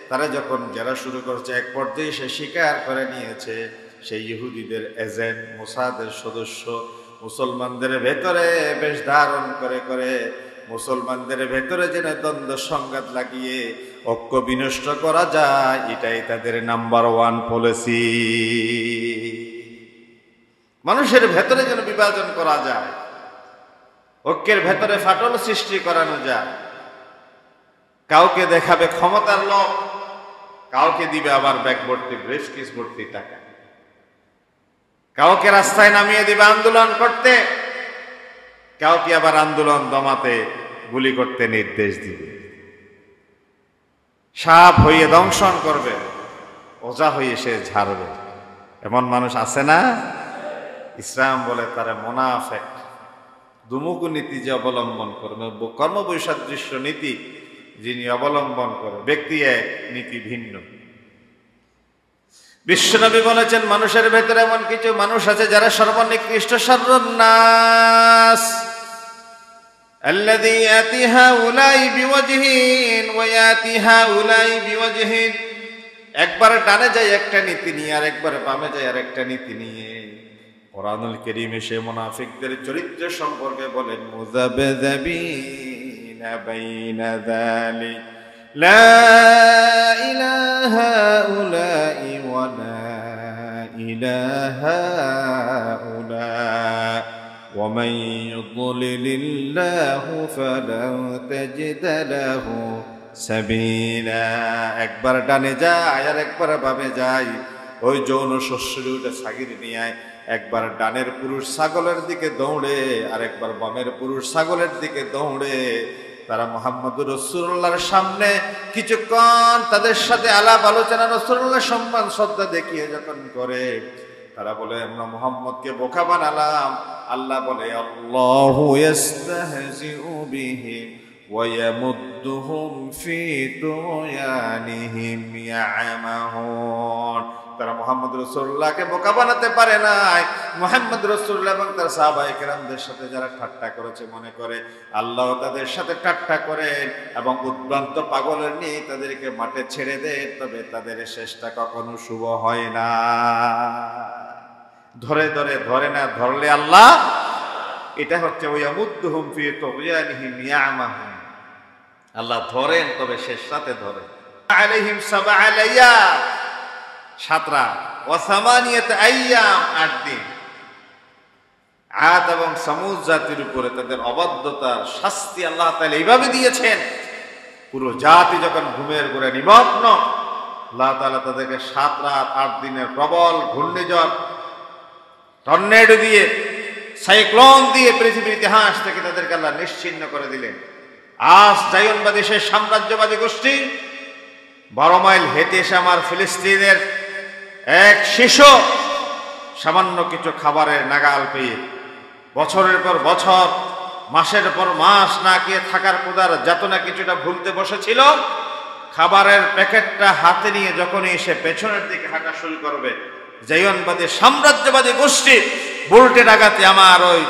তারা যখন জেরা শুরু করেছে, এক পর্যায়ে সে স্বীকার করে নিয়েছে সেই ইহুদিদের এজেন্ট, মোসাদের সদস্য। মুসলমানদের ভেতরে বেশ ধারণ করে করে মুসলমানদের ভেতরে যেন দ্বন্দ্ব সংঘাত লাগিয়ে ঐক্য বিনষ্ট করা যায়, এটাই তাদের নাম্বার 1 পলিসি। মানুষের ভেতরে যেন বিভাজন করা যায়, ঐক্যের ভেতরে ফাটল সৃষ্টি করানো যায়। কাউকে দেখাবে ক্ষমতার লোক, কাউকে দিবে আবার ব্যাগ ভর্তি ব্রেসকিস ভর্তি টাকা, কাউকে রাস্তায় নামিয়ে দিবে আন্দোলন করতে, কাউকে আবার আন্দোলন দমাতে গুলি করতে নির্দেশ দিবে। সাপ হয়ে দংশন করবে, ওজা হয়ে সে ঝাড়বে। এমন মানুষ আছে না? ইসলাম বলে তারা মুনাফিক। দুমুখু নীতি যে অবলম্বন করবে, কর্মবৈসাদৃশ্য নীতি যিনি অবলম্বন করে, ব্যক্তি এক, নীতি ভিন্ন। বিশ্বনবী বলেছেন, মানুষের ভেতরে এমন কিছু মানুষ আছে যারা সর্বনিকৃষ্ট, শাররুন নাস আল্লাযী ইয়াতি হাউলাই বিওয়াজহিন ওয়া ইয়াতি হাউলাই বিওয়াজহিন। একবার ডানে যায় একটা নীতি নিয়ে, আর একবার বামে যায় আর একটা নীতি নিয়ে। কোরআনুল কারীমে সে মুনাফিকদের চরিত্র সম্পর্কে বলেন, মুযাবযাবিনা বাইনা যালিক লা ইলাহা উলাই ওয়া লা ইলাহা উলা ওয়া মান ইউদ্লিলিল্লাহু ফালান তাজিদা লাহু সাবিলা। একবার ডানে যায় আর একবার বামে যায়। ওই যৌন শস্যের উঠে ছাগির নিয়ে একবার ডানের পুরুষ ছাগলের দিকে দৌড়ে, আর একবার বামের পুরুষ ছাগলের দিকে দৌড়ে। তারা মুহাম্মদুর রাসূলুল্লাহর সামনে কিছুক্ষণ তাদের সাথে আলাপ আলোচনা, রাসূলুল্লাহর সম্মান শ্রদ্ধা দেখিয়ে যখন করে, তারা বলে আমরা মুহাম্মদকে বোকা বানালাম। আল্লাহ বলে, আল্লাহু ইস্তাহজিউ বিহিম ওয়া ইয়ামুদ্দুহুম ফি তুয়ানিহিম ইয়ামাহুন। তারা মুহাম্মদ রাসূলুল্লাহকে বোকা বানাতে পারে নাই। মুহাম্মদ রাসূলুল্লাহ এবং তার সাহাবায়ে কেরামদের সাথে যারা ঠাট্টা করেছে, মনে করে আল্লাহ তাদের সাথে ঠাট্টা করেন এবং উদ্ভ্রান্ত পাগলের নিয়ে তাদেরকে মাঠে ছেড়ে দেন, তবে তাদের শেষটা কখনো শুভ হয় না। ধরে ধরে না ধরলে আল্লাহ, এটা হচ্ছে ওয়ামুদ্দুহুম ফি তুগয়ানিহিম ইয়ামাহুন। আল্লাহ ধরেন তবে শেষ রাতে ধরেন। আলাইহিম সাবআ লায়াল, 7 রাত, ওয়া সামানিয়াত আইয়াম, 8 দিন। আদ এবং সামুদ জাতির উপরে তাদের অবাধ্যতার শাস্তি আল্লাহ তাআলা এইভাবে দিয়েছেন, পুরো জাতি যখন ঘুমের ঘোরে নিমগ্ন, আল্লাহ তাআলা তাদেরকে 7 রাত 8 দিনের প্রবল ঘূর্ণিঝড়, টর্নেডো দিয়ে, সাইক্লোন দিয়ে পৃথিবীর ইতিহাস থেকে তাদেরকে আল্লাহ নিশ্চিহ্ন করে দিলেন। আজ জায়নবাদী সে সাম্রাজ্যবাদী গোষ্ঠী 12 মাইল হেঁটে এসে আমার ফিলিস্তিনের এক শিশু সামান্য কিছু খাবারের নাগাল পেয়ে বছরের পর বছর, মাসের পর মাস না খেয়ে থাকার ক্ষুধার যাতনা কিছুটা ভুলতে বসেছিল, খাবারের প্যাকেটটা হাতে নিয়ে যখনই এসে পেছনের দিকে হাঁটা শুরু করবে, জায়নবাদী সাম্রাজ্যবাদী গোষ্ঠী বুলেটের আঘাতে আমার ওই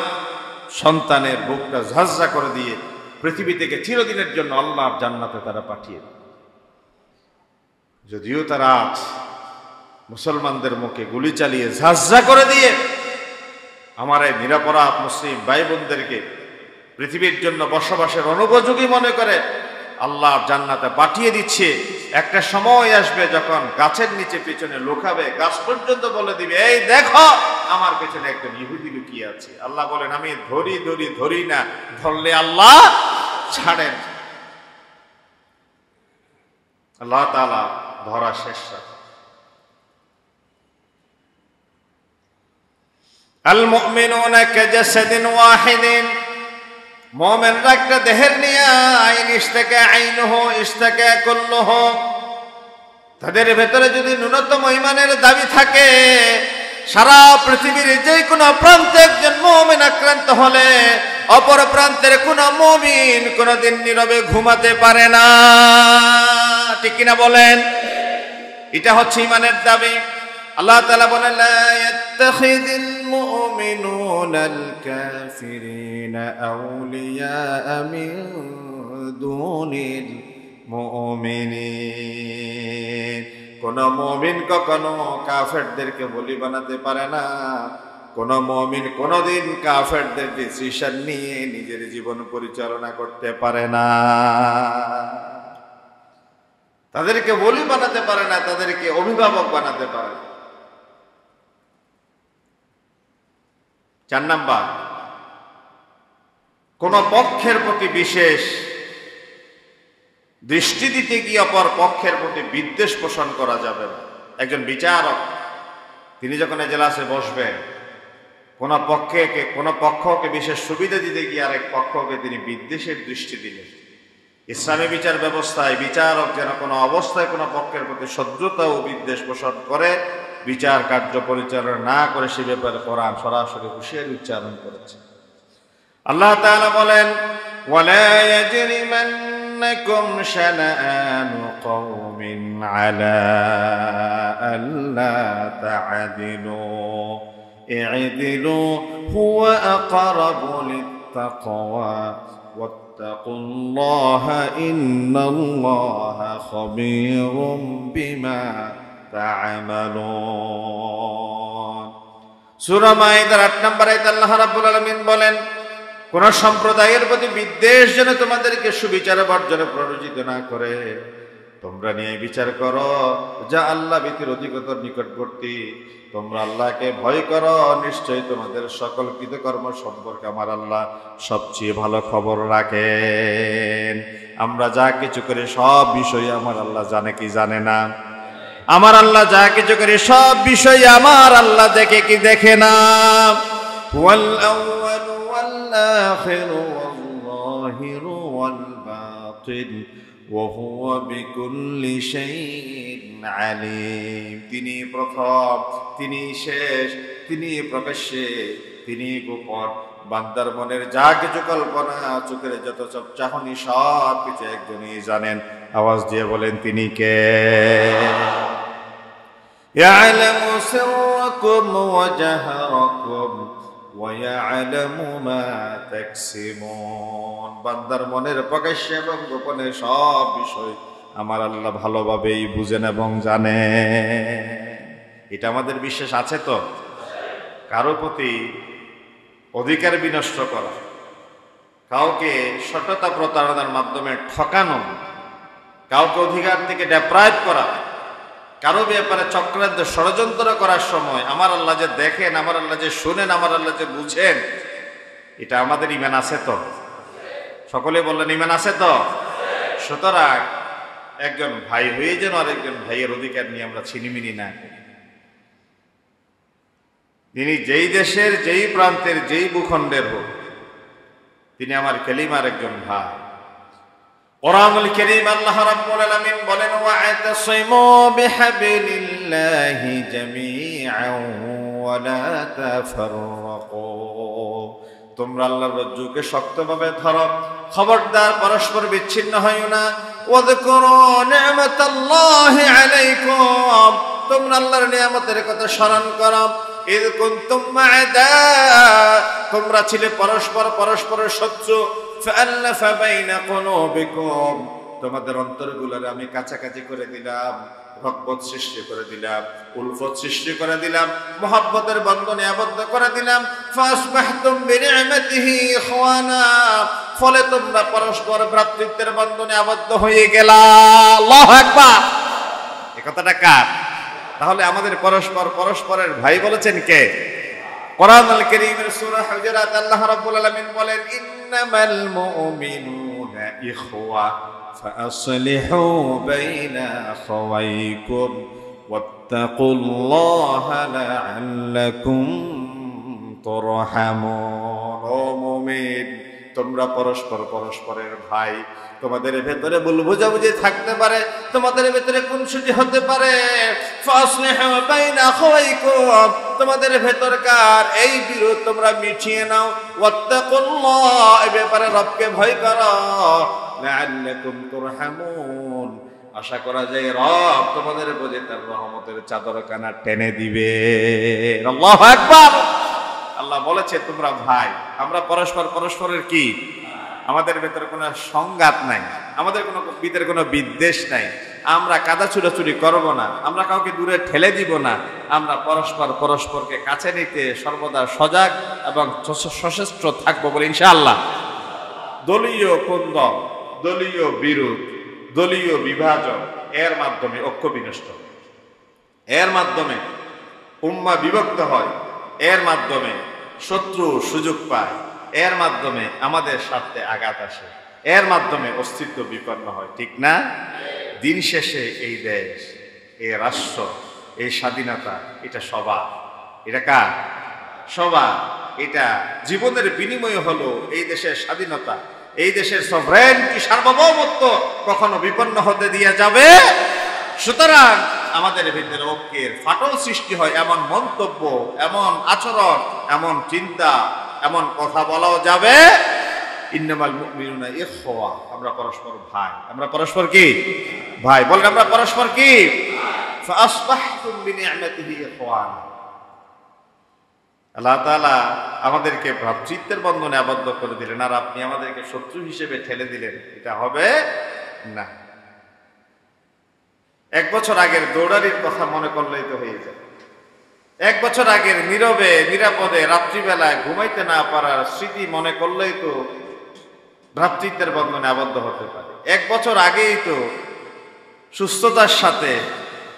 সন্তানের বুকটা ঝাঁঝরা করে দিয়ে পৃথিবী থেকে চিরদিনের জন্য আল্লাহর জান্নাতে তারা পাঠিয়ে দেয়। যদিও তারা আজ মুসলমানদের মুখে গুলি চালিয়ে ঝাঁঝরা করে দিয়ে আমার এই নিরাপরাধ মুসলিম ভাই বোনদেরকে পৃথিবীর জন্য বসবাসের অনুপযোগী মনে করে আল্লাহর জান্নাতে পাঠিয়ে দিচ্ছে। একটা সময় আসবে যখন গাছের নিচে পিছনে লুকাবে, গাছ পর্যন্ত বলে দিবে, এই দেখো আমার পেছনে একজন ইহুদি লুকিয়ে আছে। আল্লাহ বলেন, আমি ধরি না, ধরলে আল্লাহ ছাড়েন। আল্লাহ তাআলা ধরা শেষ। আল মুমিনুনা কাজাসাদিন ওয়াহিদিন, মুমিনরা একটা দেহের নিয়ে, আইন ইশতাকা আইনুহু ইশতাকা কুল্লুহু। তাদের ভেতরে যদি ন্যূনতম ঈমানের দাবি থাকে, সারা পৃথিবীর যে কোনো প্রান্তে একজন মুমিন আক্রান্ত হলে অপর প্রান্তের কোন মুমিন কোনদিন নীরবে ঘুমাতে পারে না। ঠিক কিনা বলেন? এটা হচ্ছে ঈমানের দাবি। আল্লাহ তাআলা বলেন, লা ইয়াত্তাখিযুল মুমিনুনাল কাফিরিনা আউলিয়া মিন দুনিল মুমিনিন। কোন মুমিন কখনো কাফেরদেরকে বলি বানাতে পারে না। কোন মুমিন কোনদিন কাফেরদের ডিসিশন নিয়ে নিজের জীবন পরিচালনা করতে পারে না। তাদেরকে বলি বানাতে পারে না, তাদেরকে অভিভাবক বানাতে পারে না। 4 নাম্বার, কোন পক্ষের প্রতি বিশেষ দৃষ্টি দিতে গিয়ে অপর পক্ষের প্রতি বিদ্বেষ পোষণ করা যাবে না। একজন বিচারক তিনি যখন এজলাসে বসবেন, কোন পক্ষকে বিশেষ সুবিধা দিতে গিয়ে আরেক পক্ষকে তিনি বিদ্বেষের দৃষ্টি দিলেন। ইসলামী বিচার ব্যবস্থায় বিচারক যেন কোনো অবস্থায় কোনো পক্ষের প্রতি শত্রুতা ও বিদ্বেষ পোষণ করে বিচার কার্য পরিচালনা না করে, সে ব্যাপারে কোরআন সরাসরি হুঁশিয়ারি উচ্চারণ করেছে। আল্লাহ তাআলা বলেন, ওয়ালা ইয়াজরিমান্নাকুম শানাআনু কওমিন আলা আল্লা তা'দিলু ই'দিলু হুয়া আকরাবু লিত্তাকওয়া ওয়াত্তাকুল্লাহা ইন্নাল্লাহা খাবীরুম বিমা তা'মালুন। সূরা মাইদার 8 নম্বর আয়াতে আল্লাহ রাব্বুল আলামিন বলেন, কোন সম্প্রদায়ের প্রতি বিদ্বেষ যেন তোমাদেরকে সুবিচার বর্জনে প্ররোচিত না করে। তোমরা ন্যায় বিচার করো, যা আল্লাহ ভীতির অধিকতর নিকটবর্তী। তোমরা আল্লাহকে ভয় করো, নিশ্চয়ই তোমাদের সকল কৃতকর্ম সম্পর্কে আমার আল্লাহ সবচেয়ে ভালো খবর রাখেন। আমরা যা কিছু করি সব বিষয়ে আমার আল্লাহ জানে কি জানে না? আমার আল্লাহ যা কিছু করি সব বিষয়ে আমার আল্লাহ দেখে কি দেখে না? ওয়াল আউয়ালু ওয়াল আখিরু ওয়াল যাহিরু ওয়াল বাতিন ওয়া হুয়া বিকুল্লি শাইইন আলিম। তিনি প্রথম, তিনি শেষ, তিনি প্রকাশ্যে, তিনি গোপন। বান্দার মনের যা কিছু কল্পনা, চোখের যত সব চাহনি, সব কিছু একজনই জানেন। আওয়াজ দিয়ে বলেন, তিনি কে? ইয়ালামু সিররাকুম ওয়া জাহরাকুম ওয়া ইয়ালামু মা তাকসিমুন। বান্দার মনের প্রকাশ্য এবং গোপনে সব বিষয় আমার আল্লাহ ভালোভাবেই বুঝেন এবং জানেন। এটা আমাদের বিশ্বাস আছে তো? কারো প্রতি অধিকার বিনষ্ট করা, কাউকে সততা প্রতারণার মাধ্যমে ঠকানো, কাউকে অধিকার থেকে ডেপ্রাইভ করা, কারো ব্যাপারে চক্রান্ত ষড়যন্ত্র করার সময় আমার আল্লাহ যে দেখেন, আমার আল্লাহ যে শুনেন, আমার আল্লাহ যে বুঝেন, এটা আমাদের ঈমান আছে তো? সকলে বললেন ঈমান আছে তো? সুতরাং একজন ভাই হয়ে যেন আরেকজন ভাইয়ের অধিকার নিয়ে আমরা ছিনিমিনি না করি। তিনি যেই দেশের, যেই প্রান্তের, যেই ভূখণ্ডের হোক, তিনি আমার কালিমার একজন ভাই। কোরআনুল কারীম আল্লাহ রাব্বুল আলামিন বলেন, ওয়া'তাসিমু বিহাবলিল্লাহি জামিআন ওয়া লা তাফাররাকু। তোমরা আল্লাহর রজ্জুকে শক্তভাবে ধরো, খবরদার পরস্পর বিচ্ছিন্ন হইও না। ওয়াযকুরু নি'মাতাল্লাহি আলাইকুম, তোমরা আল্লাহর নিয়ামতের কথা স্মরণ করো। ইয কুনতুম আ'দা, তোমরা ছিলে পরস্পরের শত্রু। ফাআল্লাফা বাইনা কুলুবিকুম, তোমাদের অন্তরগুলোরে আমি কাছাকাছি করে দিলাম, রহবত সৃষ্টি করে দিলাম, উলফত সৃষ্টি করে দিলাম, মুহাব্বতের বন্ধনে আবদ্ধ করে দিলাম। ফাসবাহতুম বিনি'মাতিহি ইখওয়ানা, ফলে তোমরা পরস্পর ভ্রাতৃত্বের বন্ধনে আবদ্ধ হয়ে গেলা। আল্লাহু আকবার। এই কথাটা কার? তাহলে আমাদের পরস্পরের ভাই বলেছেন কে? কোরআনুল কারীমের সূরা হুজুরাত আল্লাহ রাব্বুল আলামিন বলেন, ইন্নামাল মুমিনুনা ইখওয়া ফাআসলিহু বাইনা আখাওয়াইকুম ওয়াত্তাকুল্লাহা লাআল্লাকুম তুরহামুন। ও মুমিন, তোমরা পরস্পরের ভাই। তোমাদের ভেতরে ভুল বোঝাবুঝি থাকতে পারে, তোমাদের ভেতরে খুনসুটি হতে পারে। ফাসলিহু বাইনা আখাওয়াইকুম, তোমাদের ভেতরকার এই বিরোধ তোমরা মিটিয়ে নাও। ওয়াত্তাকুল্লাহ, এই ব্যাপারে রবকে ভয় করো। লাআল্লাকুম তুরহামুন, আশা করা যায় রব তোমাদের প্রতি তার রহমতের চাদরখানা টেনে দিবে। আল্লাহু আকবার। আল্লাহ বলেছে তোমরা ভাই। আমরা পরস্পরের কি? আমাদের ভেতরে কোনো সংঘাত নাই, আমাদের কোনো বিদ্বেষ নাই। আমরা কাদা ছুড়াছুড়ি করব না, আমরা কাউকে দূরে ঠেলে দিব না। আমরা পরস্পরকে কাছে নিতে সর্বদা সজাগ এবং সচেষ্ট থাকবো বলে ইনশাআল্লাহ। দলীয় কোন্দল, দলীয় বিরোধ, দলীয় বিভাজন, এর মাধ্যমে ঐক্য বিনষ্ট, এর মাধ্যমে উম্মাহ বিভক্ত হয়, এর মাধ্যমে শত্রু সুযোগ পায়, এর মাধ্যমে আমাদের স্বার্থে আঘাত আসে, এর মাধ্যমে অস্তিত্ব বিপন্ন হয়। ঠিক না? দিন শেষে এই দেশ, এই রাষ্ট্র, এই স্বাধীনতা, এটা সবার। এটা কার? সবার। এটা জীবনের বিনিময় হলো এই দেশের স্বাধীনতা, এই দেশের সভরেনটি, সার্বভৌমত্ব কখনো বিপন্ন হতে দেয়া যাবে। সুতরাং আমাদের ভিতরে ঐক্যের ফাটল সৃষ্টি হয় এমন মন্তব্য, এমন আচরণ, এমন চিন্তা, এমন কথা বলাও যাবে। ইন্নামাল মুমিনুনা ইখওয়া, আমরা পরস্পর ভাই। আমরা পরস্পর কি? ভাই। বলেন আমরা পরস্পর কি? ফাআসবাহতুম বিনি'মাতিহি ইখওয়ানা। আল্লাহ তাআলা আমাদেরকে ভ্রাতৃত্বের বন্ধনে আবদ্ধ করে দিলেন, আর আপনি আমাদেরকে শত্রু হিসেবে ঠেলে দিলেন। এটা হবে না। 1 বছর আগের দৌড়ানির কথা মনে করলেই তো হয়ে যায়। 1 বছর আগের নীরবে নিরাপদে রাত্রিবেলায় ঘুমাইতে না পারার স্মৃতি মনে করলেই তো ভ্রাতৃত্বের বন্ধনে আবদ্ধ হতে পারে। 1 বছর আগেই তো সুস্থতার সাথে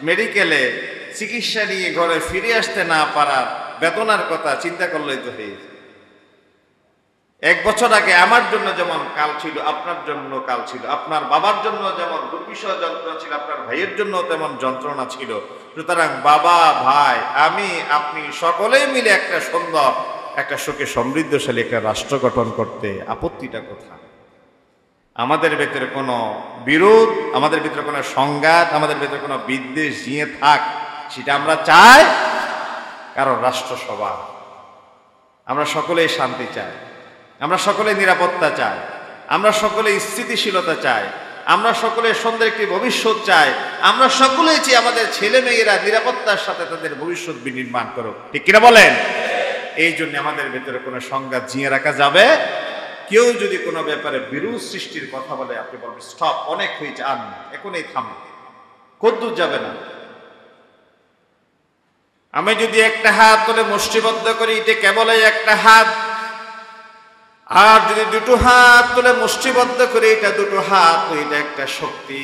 মেডিকেলে চিকিৎসা নিয়ে ঘরে ফিরে আসতে না পারার বেদনার কথা চিন্তা করলেই তো হয়ে যায়। 1 বছর আগে আমার জন্য যেমন কাল ছিল, আপনার জন্য কাল ছিল, আপনার বাবার জন্য যেমন দুর্বিষহ যন্ত্রণা ছিল, আপনার ভাইয়ের জন্য তেমন যন্ত্রণা ছিল। সুতরাং বাবা, ভাই, আমি, আপনি সকলেই মিলে একটা সুন্দর, একটা সুখে সমৃদ্ধশালী একটা রাষ্ট্র গঠন করতে আপত্তিটা কোথায়? আমাদের ভেতরে কোনো বিরোধ, আমাদের ভিতরে কোনো সংঘাত, আমাদের ভিতরে কোনো বিদ্বেষ জিয়ে থাক, সেটা আমরা চাই। কারণ রাষ্ট্র সবার, আমরা সকলেই শান্তি চাই, আমরা সকলে নিরাপত্তা চাই, আমরা সকলে স্থিতিশীলতা চাই। আমরা সকলে সুন্দর একটি ভবিষ্যৎ চাই, আমরা সকলেই চাই আমাদের ছেলে মেয়েরা নিরাপত্তার সাথে তাদের ভবিষ্যৎ বিনির্মাণ করুক, ঠিক কিনা বলেন? এই জন্য আমাদের ভেতরে কোনো সংঘাত জিয়ে রাখা যাবে। কেউ যদি কোনো ব্যাপারে বিরোধ সৃষ্টির কথা বলে, আপনি বলবেন স্টপ, অনেক হয়েছে, আর এখনই থামো, কদ্দূর যাবে না। আমি যদি একটা হাত তুলে মুষ্টিবদ্ধ করি, এটা কেবলই একটা হাত, আর যদি দুটো হাত তুলে মুষ্টিবদ্ধ করি, এটা দুটো হাত, এটা একটা শক্তি।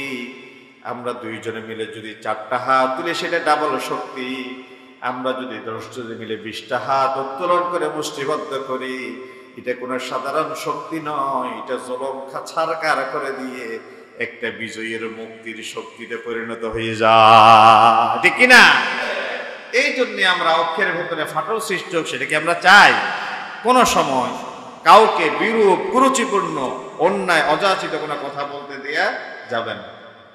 আমরা দুইজনে মিলে যদি 4টা হাত তুলে, সেটা ডাবল শক্তি। আমরা যদি 10 জনে মিলে 20টা হাত উত্তোলন করে মুষ্টিবদ্ধ করি, এটা কোনো সাধারণ শক্তি নয়, এটা জলম ছারকার করে দিয়ে একটা বিজয়ের মুক্তির শক্তিতে পরিণত হয়ে যায়, ঠিক কিনা? এই জন্য আমরা অক্ষের ভেতরে ফাটল সৃষ্টি হোক, সেটাকে আমরা চাই। কোন সময় কাউকে বিরূপ, কুরুচিপূর্ণ, অন্যায়, অযাচিত কোনো কথা বলতে দেয়া যাবে না,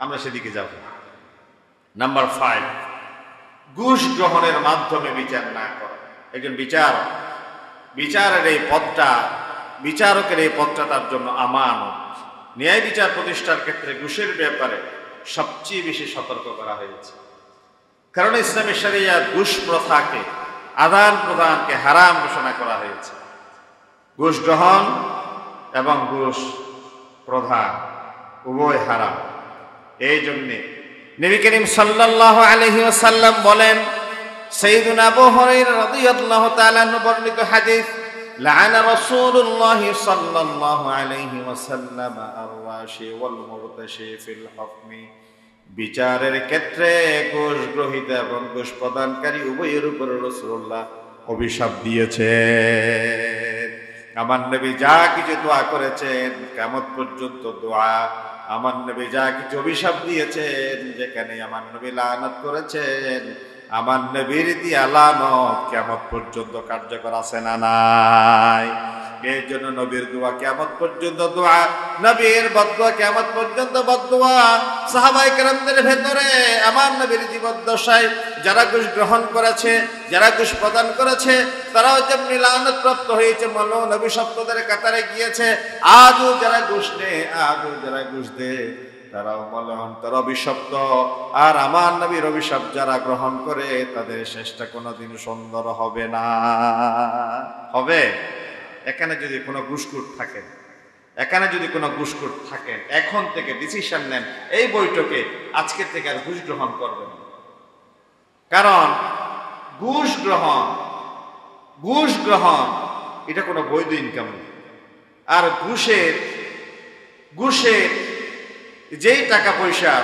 আমরা সেদিকে যাব। নাম্বার 5, ঘুষ গ্রহণের মাধ্যমে বিচার না করা। একজন বিচারের এই পদটা, বিচারকের এই পদটা তার জন্য আমানত। ন্যায় বিচার প্রতিষ্ঠার ক্ষেত্রে ঘুষের ব্যাপারে সবচেয়ে বেশি সতর্ক করা হয়েছে, কারণ ইসলামী শরিয়াত ঘুষ প্রথাকে, আদান প্রদানকে হারাম ঘোষণা করা হয়েছে। ঘুষ গ্রহণ এবং ঘুষ প্রদান উভয় হারাম। এই জন্যে নবী করিম সাল্লাল্লাহু আলাইহি ওয়াসাল্লাম বলেন, সাইয়্যিদুনা আবু হুরায়রা রাদিয়াল্লাহু তাআলা আনহু বর্ণিত হাদিস, লাআনা রাসূলুল্লাহ সাল্লাল্লাহু আলাইহি ওয়াসাল্লাম আর-রাশি ওয়াল মুরতাশি ফিল হুকমি। বিচারের ক্ষেত্রে ঘুষ গ্রহীতা এবং ঘুষ প্রদানকারী উভয়ের উপর রাসূলুল্লাহ অভিশাপ দিয়েছেন। আমার নবী যা কিছু দোয়া করেছেন, কিয়ামত পর্যন্ত দোয়া, আমার নবী যা কিছু অভিশাপ দিয়েছেন, যেখানে আমার নবী লানত করেছেন, আমার নবীর দিয়া লানত কিয়ামত পর্যন্ত কার্যকর আছে না নাই? এই জন্য নবীর দোয়া কিয়ামত পর্যন্ত দোয়া, নবীর বদদোয়া কিয়ামত পর্যন্ত বদদোয়া। সাহাবায়ে কেরামদের ভেতরে আমার নবীর জীবদ্দশায় যারা ঘুষ গ্রহণ করেছে, যারা ঘুষ প্রদান করেছে, তারাও যেমনি লানত প্রাপ্ত হয়েছে, মৌলানা অভিশপ্তদের কাতারে গিয়েছে। আজও যারা ঘুষ নেয়, আজও যারা ঘুষ দেয়, তারাও মৌলানা, তারা অভিশপ্ত। আর আমার নবীর অভিশাপ যারা গ্রহণ করে, তাদের শেষটা কোনোদিন সুন্দর হবে না। হবে? এখানে যদি কোনো ঘুষখোর থাকেন, এখন থেকে ডিসিশন নেন, এই বৈঠকে আজকে থেকে আর ঘুষ গ্রহণ করবেন। কারণ ঘুষ গ্রহণ এটা কোনো বৈধ ইনকাম নেই। আর ঘুষের যেই টাকা পয়সা,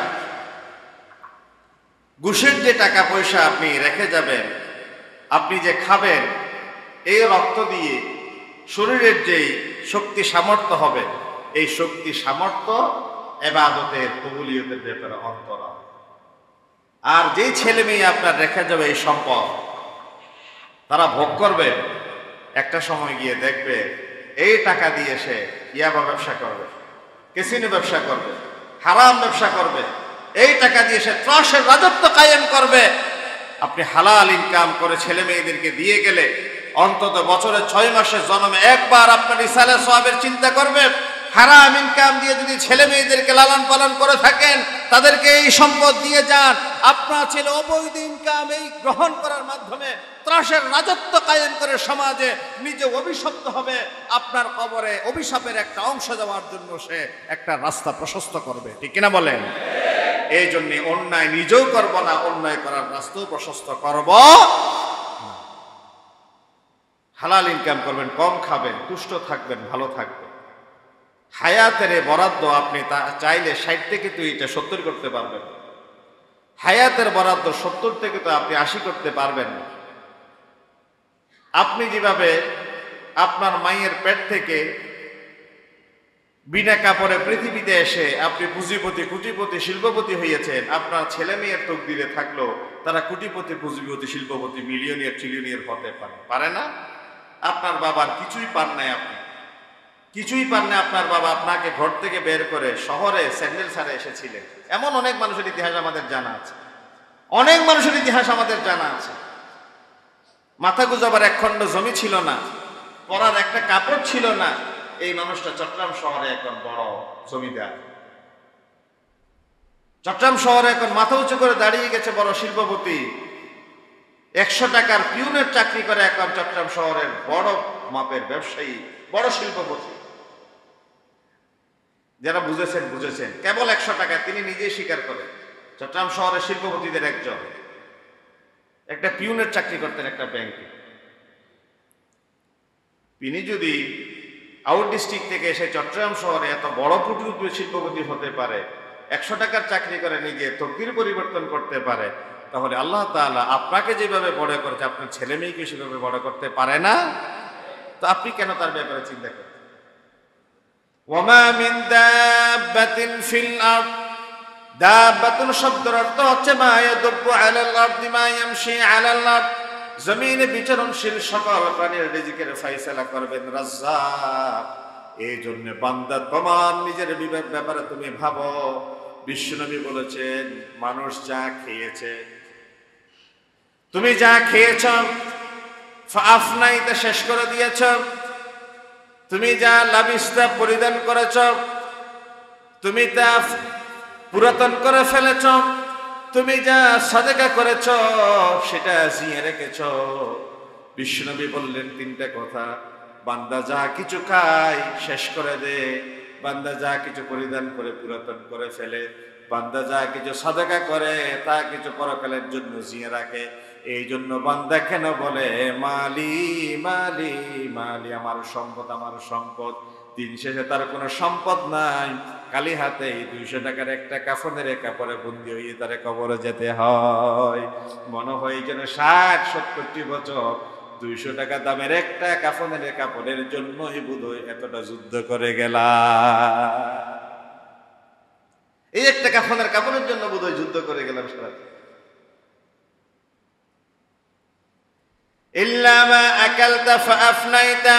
ঘুষের যে টাকা পয়সা আপনি রেখে যাবেন, আপনি যে খাবেন, এই রক্ত দিয়ে শরীরের যেই শক্তি সামর্থ্য হবে, এই শক্তি সামর্থ্য ইবাদতের কবুলিয়তের ব্যাপারে অন্তরা। আর যেই ছেলে মেয়ে আপনার রেখে যাবে এই সম্পদ, তারা ভোগ করবে, একটা সময় গিয়ে দেখবে এই টাকা দিয়ে সে ইয়াবা ব্যবসা করবে, ক্যাসিনো ব্যবসা করবে, হারাম ব্যবসা করবে, এই টাকা দিয়ে সে ত্রাসের রাজত্ব কায়েম করবে। আপনি হালাল ইনকাম করে ছেলে মেয়েদেরকে দিয়ে গেলে অন্তত বছরে 6 মাসে জন্মে একবার আপনার ইসালে সওয়াবের চিন্তা করবে। হারাম ইনকাম দিয়ে যদি ছেলে মেয়েদেরকে লালন পালন করে থাকেন, তাদেরকে এই সম্পদ দিয়ে যান, আপনার ছেলে অবৈধ ইনকাম এই গ্রহণ করার মাধ্যমে ত্রাসের রাজত্ব কায়েম করে সমাজে নিজে অভিশপ্ত হবে। আপনার কবরে অভিশাপের একটা অংশ দেওয়ার জন্য সে একটা রাস্তা প্রশস্ত করবে, ঠিক কিনা বলেন? এই জন্য অন্যায় নিজেও করব না, অন্যায় করার রাস্তাও প্রশস্ত করব। হালাল ইনকাম করবেন, কম খাবেন, তুষ্ট থাকবেন, ভালো থাকবেন। হায়াতের বরাদ্দ আপনি চাইলে 60 থেকে তো এটা 70 করতে পারবেন। হায়াতের বরাদ্দ 70 থেকে তো আপনি 80 করতে পারবেন না। আপনি যেভাবে আপনার মায়ের পেট থেকে বিনা কাপড়ে পৃথিবীতে এসে আপনি পুঁজিপতি, কোটিপতি, শিল্পপতি হয়েছেন, আপনার ছেলে মেয়ের তকদিরে থাকলো তারা কোটিপতি, পুঁজিপতি, শিল্পপতি, মিলিয়নিয়ার, ট্রিলিয়নিয়ার হতে পারে না। আপনার বাবার কিছুই পান নাই, আপনি কিছুই পান না। আপনার বাবা আপনাকে ঘর থেকে বের করে শহরে স্যান্ডেল ছাড়া এসেছিলেন। এমন অনেক মানুষের ইতিহাস আমাদের জানা আছে, অনেক মানুষের ইতিহাস আমাদের জানা আছে। মাথা গুজাবার একখণ্ড জমি ছিল না, পরার একটা কাপড় ছিল না। এই মানুষটা চট্টগ্রাম শহরে এখন বড় জমিদার। চট্টগ্রাম শহরে এখন মাথা উঁচু করে দাঁড়িয়ে গেছে বড় শিল্পপতি, 100 টাকার পিউনের চাকরি করে এখন চট্টগ্রাম শহরের বড় মাপের ব্যবসায়ী, বড় শিল্পপতি। যারা বুঝেছেন, কেবল 100 টাকা, তিনি নিজেই স্বীকার করেন চট্টগ্রাম শহরের শিল্পপতিদের একজন, একটা পিউনের চাকরি করতেন একটা ব্যাংকে। তিনি যদি আউট ডিস্ট্রিক্ট থেকে এসে চট্টগ্রাম শহরে এত বড় পুঁটি শিল্পপতি হতে পারে, 100 টাকার চাকরি করে নিজে তকদির পরিবর্তন করতে পারে, তাহলে আল্লাহ তাআলা আপনাকে যেভাবে বড় করেছে আপনার ছেলে মেয়েকে সেভাবে বড় করতে পারে না? তো আপনি কেন তার ব্যাপারে চিন্তা করেন? ওয়ামা মিন দাব্বাতিন ফিল আরদ, দাব্বাতুন শব্দের অর্থ হচ্ছে মা ইয়াদুব্বু আলাল আরদি মা ইয়ামশি আলাল আরদ, জমিনে বিচরণশীল সকল প্রাণীর রিজিকের ফয়সালা করবেন রাজ্জাক। এই জন্য বান্দা তোমার নিজের ব্যাপারে তুমি ভাবো। বিশ্বনবী বলেছেন, মানুষ যা খেয়েছে, তুমি যা খেয়েছ ফাফনাইতে শেষ করে দিয়েছ, তুমি যা লাবিস্তা পরিধান করেছ তুমি তা পুরাতন করে ফেলেছ, তুমি যা সাদেকা করেছ সেটা জিয়ে রেখেছ। বিশ্বনবী বললেন 3টা কথা, বান্দা যা কিছু খায় শেষ করে দে, বান্দা যা কিছু পরিধান করে পুরাতন করে ফেলে, বান্দা যা কিছু সাদেকা করে তা কিছু পরকালের জন্য জিয়ে রাখে। এই জন্য বান্দা কেন বলে মালি মালি মালি, আমার সম্পদ আমার সম্পদ। দিন শেষে তার কোনো সম্পদ নাই, খালি হাতে 200 টাকার একটা কাফনের কাপড়ে বন্দি হয়ে তারে কবরে যেতে হয়। মনে হয় যেন 60-70 বছর 200 টাকা দামের একটা কাফনের কাপড়ের জন্যই বোধহয় এতটা যুদ্ধ করে গেলা। এই একটা কাফনের কাপড়ের জন্য বোধহয় যুদ্ধ করে গেলাম সারা। ইল্লা মা আকালতা ফাআফনাইতা,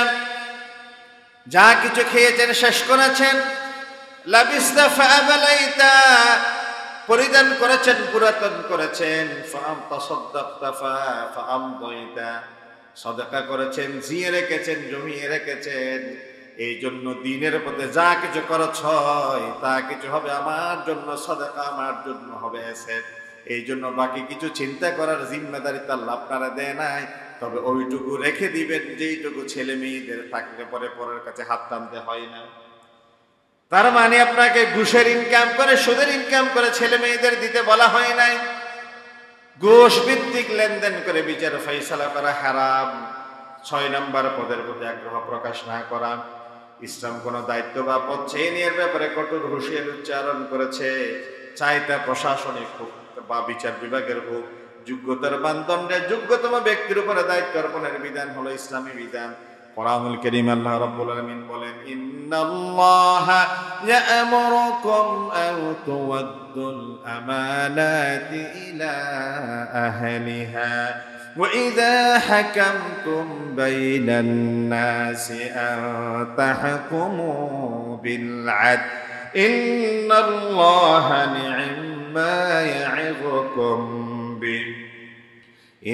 যা কিছু খেয়েছেন শেষ করেছেন, লাবিস্তা ফাআবালাইতা, পরিধান করেছেন পুরাতন করেছেন, ফাআম তাসাদদাকতা ফাআমদাইতা, সাদাকা করেছেন, জিয়ে রেখেছেন, জমিয়ে রেখেছেন। এই জন্য দিনের পথে যা কিছু খরচ হয় তা কিছু হবে আমার জন্য সাদাকা, আমার জন্য হবে এসেট। এই জন্য বাকি কিছু চিন্তা করার জিম্মেদারিতা আল্লাহ আপনারা দেয় নাই, তবে ওইটুকু রেখে দিবেন যেইটুকু ছেলে মেয়েদের থাকলে পরে পরের কাছে হাত টানতে হয় না। তার মানে আপনাকে ঘুষের ইনকাম করে, সুদের ইনকাম করে ছেলে মেয়েদের দিতে বলা হয় নাই। ঘুষ ভিত্তিক লেনদেন করে বিচার ফয়সালা করা হারাম। 6 নম্বর পদের প্রতি আগ্রহ প্রকাশ না করা। ইসলাম কোন দায়িত্ব বা পদ চেয়ে নেওয়ার ব্যাপারে কঠোর হুঁশিয়ারি উচ্চারণ করেছে, চাইতা প্রশাসনিক হোক বা বিচার বিভাগের হোক, যোগ্যতার মানদণ্ডে যোগ্যতম ব্যক্তির উপরে দায়িত্ব অর্পণের বিধান হলো ইসলামী বিধান। কোরআনুল কারীম আল্লাহ রাব্বুল আলামিন বলেন, ইন্নাল্লাহা ইয়া'মুরুকুম আন তুওয়াদ্দুল আমানাতি ইলা আহলিহা ওয়া ইযা হাকামতুম বাইনান নাসি আন তাহকুমু বিল আদল ইন্নাল্লাহা নি'মা ইয়া'যুকুম বিহি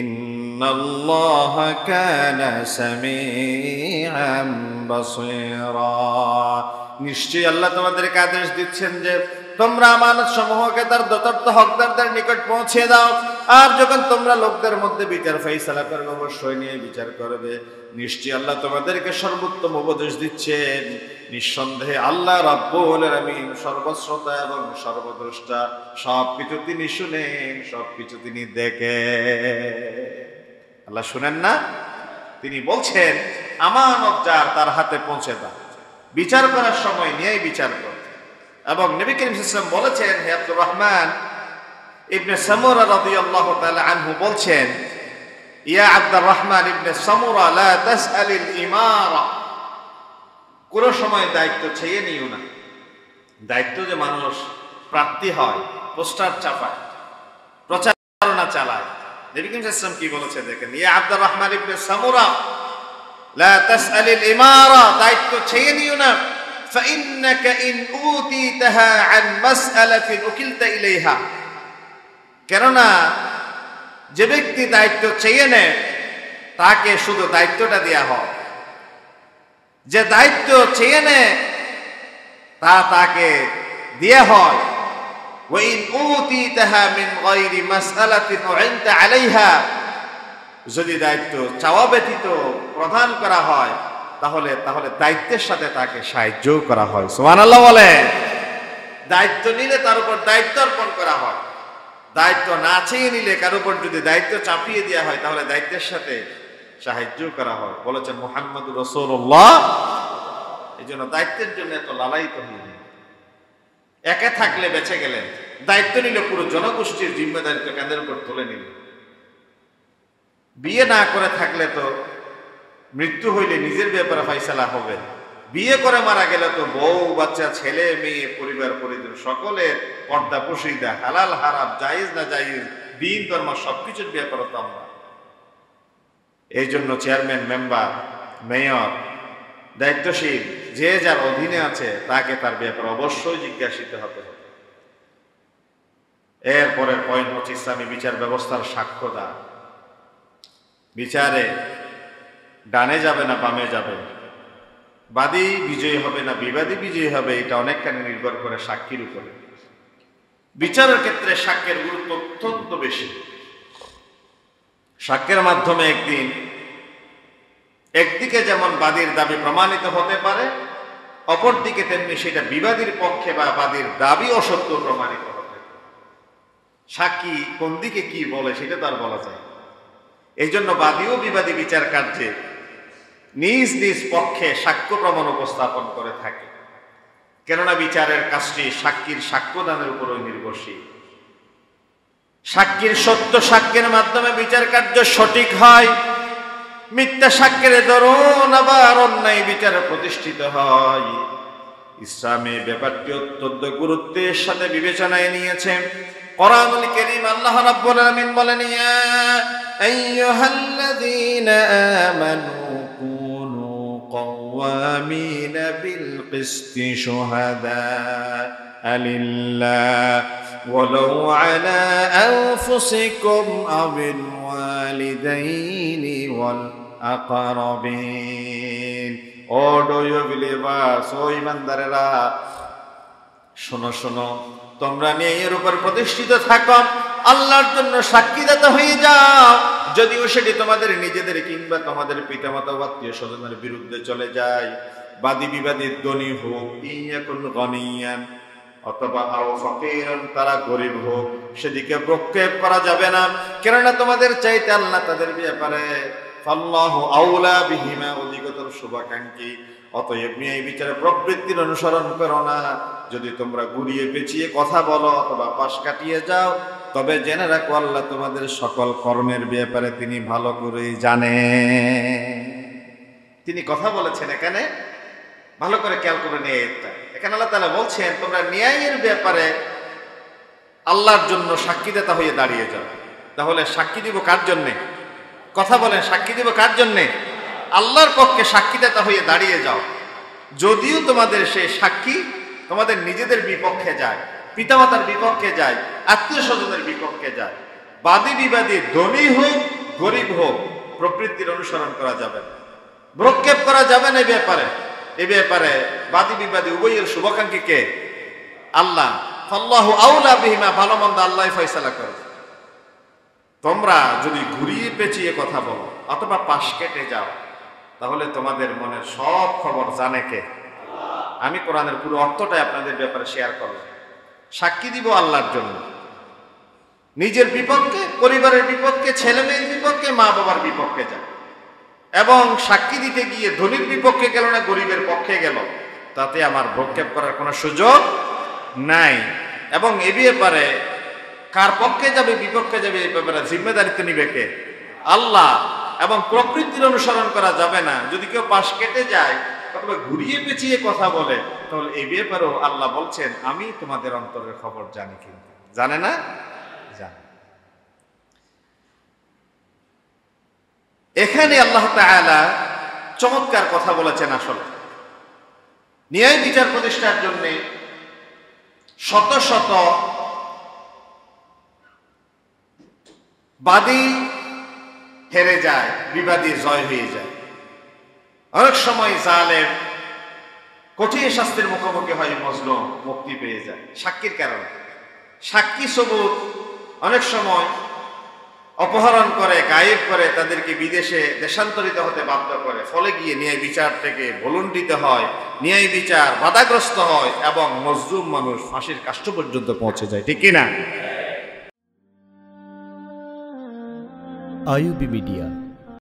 ইন্নাল্লাহা কানা সামিআন বাসীরা। নিশ্চয়ই আল্লাহ তোমাদেরকে আদেশ দিচ্ছেন যে তোমরা আমানত সমূহকে তার যথার্থ হকদারদের নিকট পৌঁছে দাও, আর যখন তোমরা লোকদের মধ্যে বিচার ফয়সালা করবে অবশ্যই নিয়ে বিচার করবে। নিশ্চয়ই আল্লাহ তোমাদেরকে সর্বোত্তম উপদেশ দিচ্ছেন। নিঃসন্দেহে আল্লাহ রাব্বুল আলামিন সর্বশ্রোতা এবং সর্বদ্রষ্টা, সবকিছু তিনি শুনেন, সবকিছু তিনি দেখেন। আল্লাহ শুনেন না? তিনি বলছেন আমানত যার তার হাতে পৌঁছে দাও, বিচার করার সময় নিয়েই বিচার কর। এবং নবী করিম সাল্লাল্লাহু আলাইহি ওয়াসাল্লাম বলেছেন, হে আব্দুর রহমান ইবনে সামুরা রাদিয়াল্লাহু তাআলা আনহু বলছেন, ইয়া আব্দুর রহমান ইবনে সামুরা লা তাসআলিল ইমারা, কোন সময় দায়িত্ব চেয়ে নিও না। দায়িত্ব যে মানুষ প্রাপ্তি হয়, পোস্টার চাপায়, প্রচারণা চালায়। নবী করিম সাল্লাল্লাহু আলাইহি ওয়াসাল্লাম কি বলেছে দেখেন, ইয়া আব্দুর রহমান ইবনে সামুরা লা তাসআলিল ইমারা, দায়িত্ব চেয়ে নিও না। فإنك إن أوتيتها عن مسألة أكلت إليها, কেননা যে ব্যক্তি দায়িত্ব চেয়ে নেয় তাকে শুধু দায়িত্বটা দেয়া হয়, যে দায়িত্ব চেয়ে নেয় তা তাকে দেয়া হয়। ওয়াইন উতিতাহা মিন গায়রি মাসআলাতিন উইনতা আলাইহা, যদি দায়িত্ব চাওয়া ব্যতীত প্রদান করা হয় তাহলে দায়িত্বের সাথে তাকে সাহায্য করা হয়। সুবহানাল্লাহ বলে। দায়িত্ব নিলে তার উপর দায়িত্ব অর্পণ করা হয়, দায়িত্ব না চেয়ে নিলে কার উপর যদি দায়িত্ব চাপিয়ে দেওয়া হয় তাহলে দায়িত্বের সাথে সাহায্য করা হয়, বলেছেন মুহাম্মদুর রাসূলুল্লাহ। এই জন্য দায়িত্বের জন্য এত লালায়িত হইলেন। একা থাকলে বেঁচে গেলেন, দায়িত্ব নিলে পুরো জনগোষ্ঠীর জিম্মেদারিত্ব কাঁধের উপর তুলে নিলেন। বিয়ে না করে থাকলে তো মৃত্যু হইলে নিজের ব্যাপারে ফয়সালা হবে, বিয়ে করে মারা গেলে তো বউ বাচ্চা ছেলে মেয়ে পরিবার পরিজন সকলের পর্দা পুশিদা, হালাল হারাম, জায়েজ না জায়েজ, দিন ধর্ম সবকিছুর ব্যাপারে তো আমরা। এই জন্য চেয়ারম্যান, মেম্বার, মেয়র, দায়িত্বশীল যে যার অধীনে আছে তাকে তার ব্যাপারে অবশ্যই জিজ্ঞাসিত হতে হবে। এরপরের পয়েন্ট হচ্ছে ইসলামী বিচার ব্যবস্থার সাক্ষ্যদান। বিচারে ডানে যাবে না বামে যাবে, বাদী বিজয়ী হবে না বিবাদী বিজয়ী হবে, এটা অনেকখানি নির্ভর করে সাক্ষীর উপরে। বিচারের ক্ষেত্রে সাক্ষ্যের গুরুত্ব অত্যন্ত বেশি। সাক্ষ্যের মাধ্যমে একদিকে যেমন বাদীর দাবি প্রমাণিত হতে পারে, অপরদিকে তেমনি সেটা বিবাদীর পক্ষে বা বাদীর দাবি অসত্য প্রমাণিত হতে পারে। সাক্ষী কোন দিকে কি বলে সেটা তো আর বলা যায়। এই জন্য বাদী ও বিবাদী বিচার কার্যে নিজ নিজ পক্ষে সাক্ষ্য প্রমাণ উপস্থাপন করে থাকে, কেননা বিচারের কাজটি সাক্ষীর সাক্ষ্যদানের উপরই নির্ভরশীল। সাক্ষীর সত্য সাক্ষ্যের মাধ্যমে বিচার কার্য সঠিক হয়, মিথ্যা সাক্ষ্যের দরুন আবার অন্যায় বিচার প্রতিষ্ঠিত হয়। ইসলামে ব্যাপারটি অত্যন্ত গুরুত্বের সাথে বিবেচনায় নিয়েছে। কোরআনুল কারীম আল্লাহ রাব্বুল আলামিন বলেন, ইয়া আইয়ুহাল্লাযীনা আমানু কুনু কাওয়ামিনা বিল কিসতি শুহাদাআ লিল্লাহ ওয়ালাউ আলা আনফুসিকুম আবিল ওয়ালিদাইনি ওয়াল আকরাবিন। ও ডু ইউ বিলিভার্স, ও ইমানদারেরা, শোনো শোনো, তোমরা ন্যায়ের উপর প্রতিষ্ঠিত থাকো, আল্লাহর জন্য সাক্ষীদাতা হয়ে যাও, যদিও সেটি তোমাদের নিজেদের কিংবা তোমাদের পিতামাতা ও আত্মীয় স্বজনের বিরুদ্ধে চলে যায়। বাদী বিবাদীর ধনী হোক, ইয়াকুন গনিয়ান অথবা আও ফাকিরান, তারা গরিব হোক, সেদিকে প্রক্ষেপ করা যাবে না, কেননা তোমাদের চাইতে আল্লাহ তাদের ব্যাপারে ফাল্লাহু আউলা বিহিমা, অধিকতর শুভাকাঙ্ক্ষী। অতএব এই বিচারে প্রবৃত্তির অনুসরণ করো না। যদি তোমরা ঘুরিয়ে পেঁচিয়ে কথা বলো অথবা পাশ কাটিয়ে যাও, তবে জেনে রাখো আল্লাহ তোমাদের সকল কর্মের ব্যাপারে তিনি ভালো করেই জানেন। তিনি কথা বলেছেন এখানে, ভালো করে খেয়াল করে নিয়ে এখানে আল্লাহ তাআলা বলছেন তোমরা ন্যায়ের ব্যাপারে আল্লাহর জন্য সাক্ষীদাতা হয়ে দাঁড়িয়ে যাও। তাহলে সাক্ষী দিব কার জন্যে? কথা বলেন, সাক্ষী দিব কার জন্যে? আল্লাহর পক্ষে সাক্ষীদাতা হয়ে দাঁড়িয়ে যাও। যদিও তোমাদের সেই সাক্ষী তোমাদের নিজেদের বিপক্ষে যায়, পিতামাতার বিপক্ষে যায়, আত্মীয় স্বজনের বিপক্ষে যায়, বাদী বিবাদী ধনী হোক গরিব হোক, প্রবৃত্তির অনুসরণ করা যাবে না, ভ্রক্ষেপ করা যাবে না। এ ব্যাপারে বাদী বিবাদী উভয়ের শুভাকাঙ্ক্ষী কে? আল্লাহ। ফাল্লাহু আউলা বিহিমা, ভালো মন্দ আল্লাহই ফয়সালা করে। তোমরা যদি ঘুরিয়ে পেঁচিয়ে কথা বলো অথবা পাশ কেটে যাও, তাহলে তোমাদের মনের সব খবর জানে কে? আমি কোরআনের পুরো অর্থটাই আপনাদের ব্যাপারে শেয়ার করলাম। সাক্ষী দিব আল্লাহর জন্য, নিজের বিপক্ষে, পরিবারের বিপক্ষে, ছেলে মেয়ের বিপক্ষে, মা বাবার বিপক্ষে যায়, এবং সাক্ষী দিতে গিয়ে ধনীর বিপক্ষে গেল না গরিবের পক্ষে গেল, তাতে আমার ভ্রক্ষেপ করার কোনো সুযোগ নাই। এবং এ ব্যাপারে কার পক্ষে যাবে বিপক্ষে যাবে এই ব্যাপারে জিম্মেদারিত্ব নিবে কে? আল্লাহ। এবং প্রকৃতির অনুসরণ করা যাবে না। যদি কেউ পাশ কেটে যায় অথবা ঘুরিয়ে পেঁচিয়ে কথা বলে, তাহলে এই ব্যাপারেও আল্লাহ বলছেন আমি তোমাদের অন্তরের খবর জানি। কিন্তু জানে না? জানে। এখানে আল্লাহ তাআলা চমৎকার কথা বলেছেন। আসলে ন্যায় বিচার প্রতিষ্ঠার জন্য শত শত বাদী হেরে যায়, বিবাদী জয় হয়ে যায়। অনেক সময় জালেম কঠিন শাস্তির মুখোমুখি হয়, মজলুম মুক্তি পেয়ে যায় সাক্ষীর কারণে। সাক্ষী সবুত অনেক সময় অপহরণ করে, গায়েব করে, তাদেরকে বিদেশে দেশান্তরিত হতে বাধ্য করে। ফলে গিয়ে ন্যায় বিচার থেকে ভুলুণ্ঠিত হয়, ন্যায় বিচার বাধাগ্রস্ত হয় এবং মজলুম মানুষ ফাঁসির কাষ্ঠ পর্যন্ত পৌঁছে যায়। ঠিক কিনা? IUB media